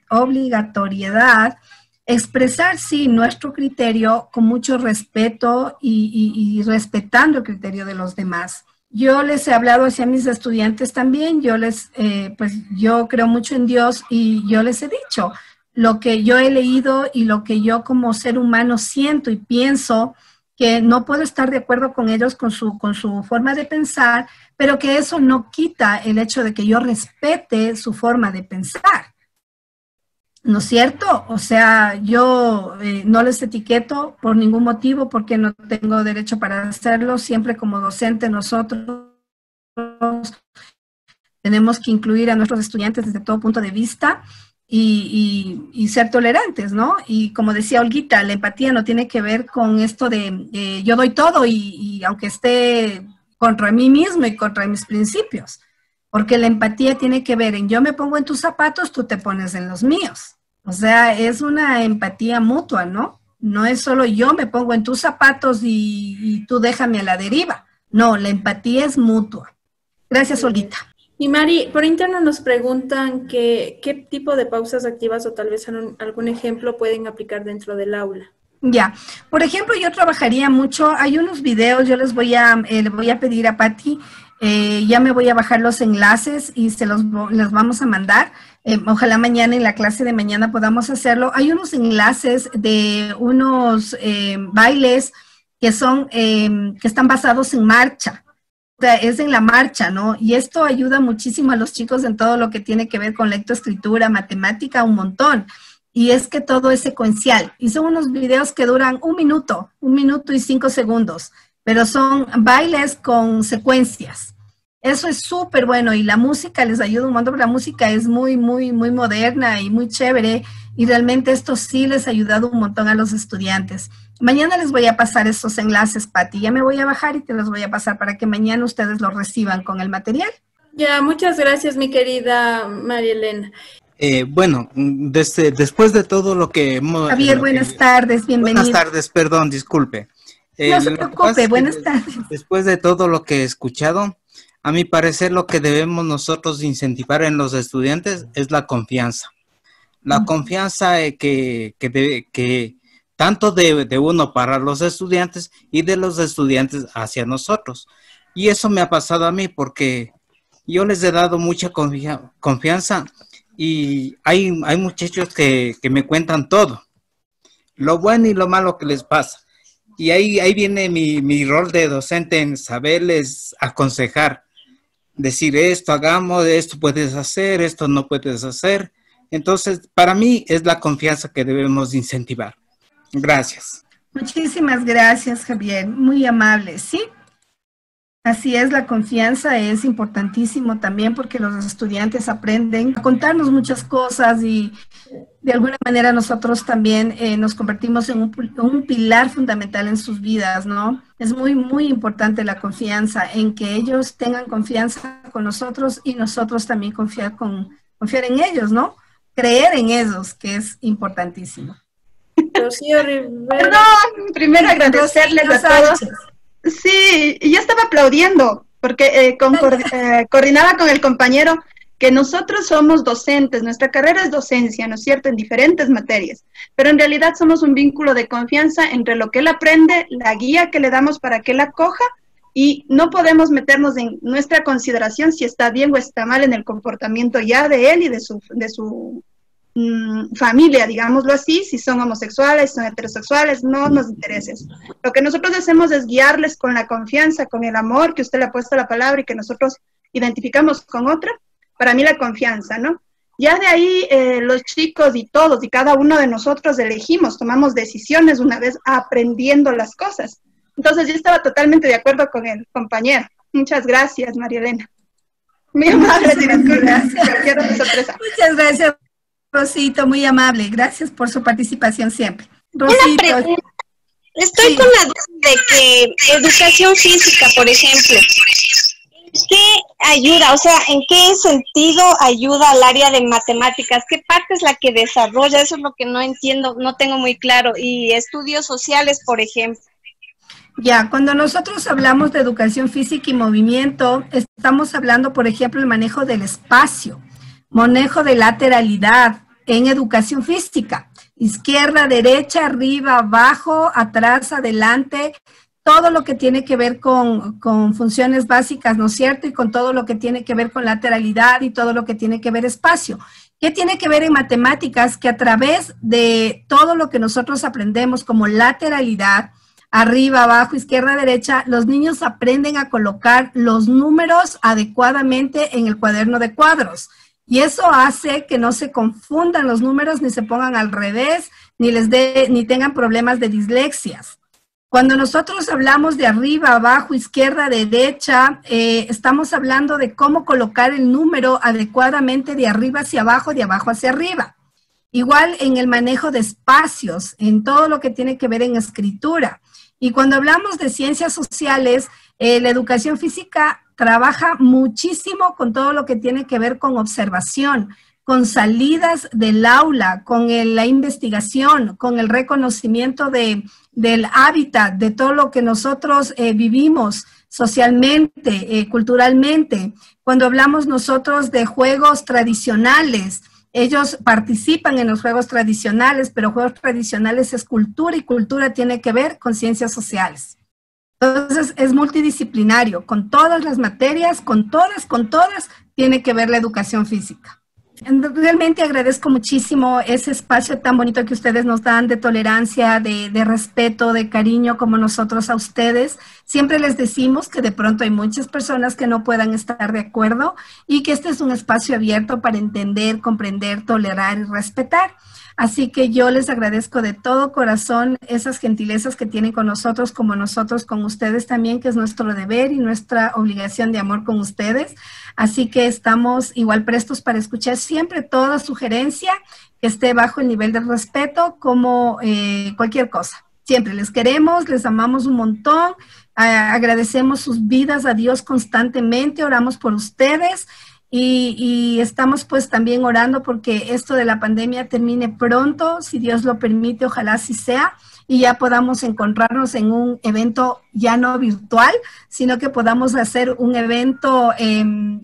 A: obligatoriedad expresar, sí, nuestro criterio con mucho respeto y respetando el criterio de los demás. Yo les he hablado hacia mis estudiantes también, pues yo creo mucho en Dios y yo les he dicho lo que yo he leído y lo que yo como ser humano siento y pienso, que no puedo estar de acuerdo con ellos, con su forma de pensar, pero que eso no quita el hecho de que yo respete su forma de pensar. ¿No es cierto? O sea, yo no les etiqueto por ningún motivo porque no tengo derecho para hacerlo. Siempre como docente nosotros tenemos que incluir a nuestros estudiantes desde todo punto de vista y ser tolerantes, ¿no? Y como decía Olguita, la empatía no tiene que ver con esto de yo doy todo y aunque esté contra mí mismo y contra mis principios. Porque la empatía tiene que ver en yo me pongo en tus zapatos, tú te pones en los míos. O sea, es una empatía mutua, ¿no? No es solo yo me pongo en tus zapatos y tú déjame a la deriva. No, la empatía es mutua. Gracias, Olguita.
H: Y Mari, por interno nos preguntan qué tipo de pausas activas o tal vez algún ejemplo pueden aplicar dentro del aula.
A: Ya, por ejemplo, yo trabajaría mucho, hay unos videos, yo le voy a pedir a Patti, ya me voy a bajar los enlaces y les vamos a mandar. Ojalá mañana en la clase de mañana podamos hacerlo. Hay unos enlaces de unos bailes que están basados en marcha. O sea, es en la marcha, ¿no? Y esto ayuda muchísimo a los chicos en todo lo que tiene que ver con lectoescritura, matemática, un montón. Y es que todo es secuencial. Y son unos videos que duran 1 minuto y 5 segundos. Pero son bailes con secuencias. Eso es súper bueno y la música les ayuda un montón, porque la música es muy, muy, muy moderna y muy chévere y realmente esto sí les ha ayudado un montón a los estudiantes. Mañana les voy a pasar estos enlaces, Patti, ya me voy a bajar y te los voy a pasar para que mañana ustedes los reciban con el material.
H: Ya, muchas gracias, mi querida María Elena.
I: Bueno, después de todo lo que hemos...
A: Javier, buenas tardes, bienvenido.
I: Buenas tardes, perdón, disculpe.
A: No se preocupe, buenas tardes.
I: Después de todo lo que he escuchado, a mi parecer lo que debemos nosotros incentivar en los estudiantes es la confianza. La confianza que tanto de uno para los estudiantes y de los estudiantes hacia nosotros. Y eso me ha pasado a mí porque yo les he dado mucha confianza y hay muchachos que me cuentan todo, lo bueno y lo malo que les pasa. Y ahí viene mi rol de docente en saberles aconsejar, decir esto hagamos, esto puedes hacer, esto no puedes hacer. Entonces, para mí es la confianza que debemos incentivar. Gracias.
A: Muchísimas gracias, Javier. Muy amable, ¿sí? Así es, la confianza es importantísimo también porque los estudiantes aprenden a contarnos muchas cosas y de alguna manera nosotros también nos convertimos en un pilar fundamental en sus vidas, ¿no? Es muy, muy importante la confianza, en que ellos tengan confianza con nosotros y nosotros también confiar en ellos, ¿no? Creer en ellos, que es importantísimo.
H: Rocío Rivera.
C: Perdón, primero agradecerles a todos. Sí, y yo estaba aplaudiendo porque coordinaba con el compañero que nosotros somos docentes, nuestra carrera es docencia, ¿no es cierto?, en diferentes materias, pero en realidad somos un vínculo de confianza entre lo que él aprende, la guía que le damos para que él acoja, y no podemos meternos en nuestra consideración si está bien o está mal en el comportamiento ya de él y de su familia, digámoslo así, si son homosexuales, si son heterosexuales, no nos interesa eso. Lo que nosotros hacemos es guiarles con la confianza, con el amor que usted le ha puesto a la palabra y que nosotros identificamos con otra. Para mí la confianza, ¿no? Ya de ahí los chicos y todos y cada uno de nosotros elegimos, tomamos decisiones una vez aprendiendo las cosas. Entonces yo estaba totalmente de acuerdo con el compañero. Muchas gracias, María Elena. Muy amable, sorpresa.
A: Muchas gracias, Rosito, muy amable. Gracias por su participación siempre.
J: Rosito. Una pregunta. Estoy con la duda de que educación física, por ejemplo, ¿qué ayuda? O sea, ¿en qué sentido ayuda al área de matemáticas? ¿Qué parte es la que desarrolla? Eso es lo que no entiendo, no tengo muy claro. Y estudios sociales, por ejemplo.
A: Ya, cuando nosotros hablamos de educación física y movimiento, estamos hablando, por ejemplo, el manejo del espacio, manejo de lateralidad en educación física. Izquierda, derecha, arriba, abajo, atrás, adelante, todo lo que tiene que ver con funciones básicas, ¿no es cierto? Y con todo lo que tiene que ver con lateralidad y todo lo que tiene que ver espacio. ¿Qué tiene que ver en matemáticas? Que a través de todo lo que nosotros aprendemos como lateralidad, arriba, abajo, izquierda, derecha, los niños aprenden a colocar los números adecuadamente en el cuaderno de cuadros. Y eso hace que no se confundan los números, ni se pongan al revés, ni tengan problemas de dislexias. Cuando nosotros hablamos de arriba, abajo, izquierda, derecha, estamos hablando de cómo colocar el número adecuadamente de arriba hacia abajo, de abajo hacia arriba. Igual en el manejo de espacios, en todo lo que tiene que ver en escritura. Y cuando hablamos de ciencias sociales, la educación física trabaja muchísimo con todo lo que tiene que ver con observación, con salidas del aula, con la investigación, con el reconocimiento del hábitat, de todo lo que nosotros vivimos socialmente, culturalmente. Cuando hablamos nosotros de juegos tradicionales, ellos participan en los juegos tradicionales, pero juegos tradicionales es cultura y cultura tiene que ver con ciencias sociales. Entonces es multidisciplinario, con todas las materias, con todas, tiene que ver la educación física. Realmente agradezco muchísimo ese espacio tan bonito que ustedes nos dan de tolerancia, de respeto, de cariño como nosotros a ustedes. Siempre les decimos que de pronto hay muchas personas que no puedan estar de acuerdo y que este es un espacio abierto para entender, comprender, tolerar y respetar. Así que yo les agradezco de todo corazón esas gentilezas que tienen con nosotros, como nosotros con ustedes también, que es nuestro deber y nuestra obligación de amor con ustedes. Así que estamos igual prestos para escuchar siempre toda sugerencia que esté bajo el nivel de respeto, como cualquier cosa. Siempre les queremos, les amamos un montón, agradecemos sus vidas a Dios constantemente, oramos por ustedes. Y estamos pues también orando porque esto de la pandemia termine pronto, si Dios lo permite, ojalá así sea, y ya podamos encontrarnos en un evento ya no virtual, sino que podamos hacer un evento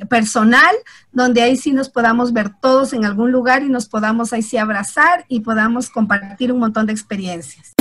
A: personal, donde ahí sí nos podamos ver todos en algún lugar y nos podamos ahí sí abrazar y podamos compartir un montón de experiencias.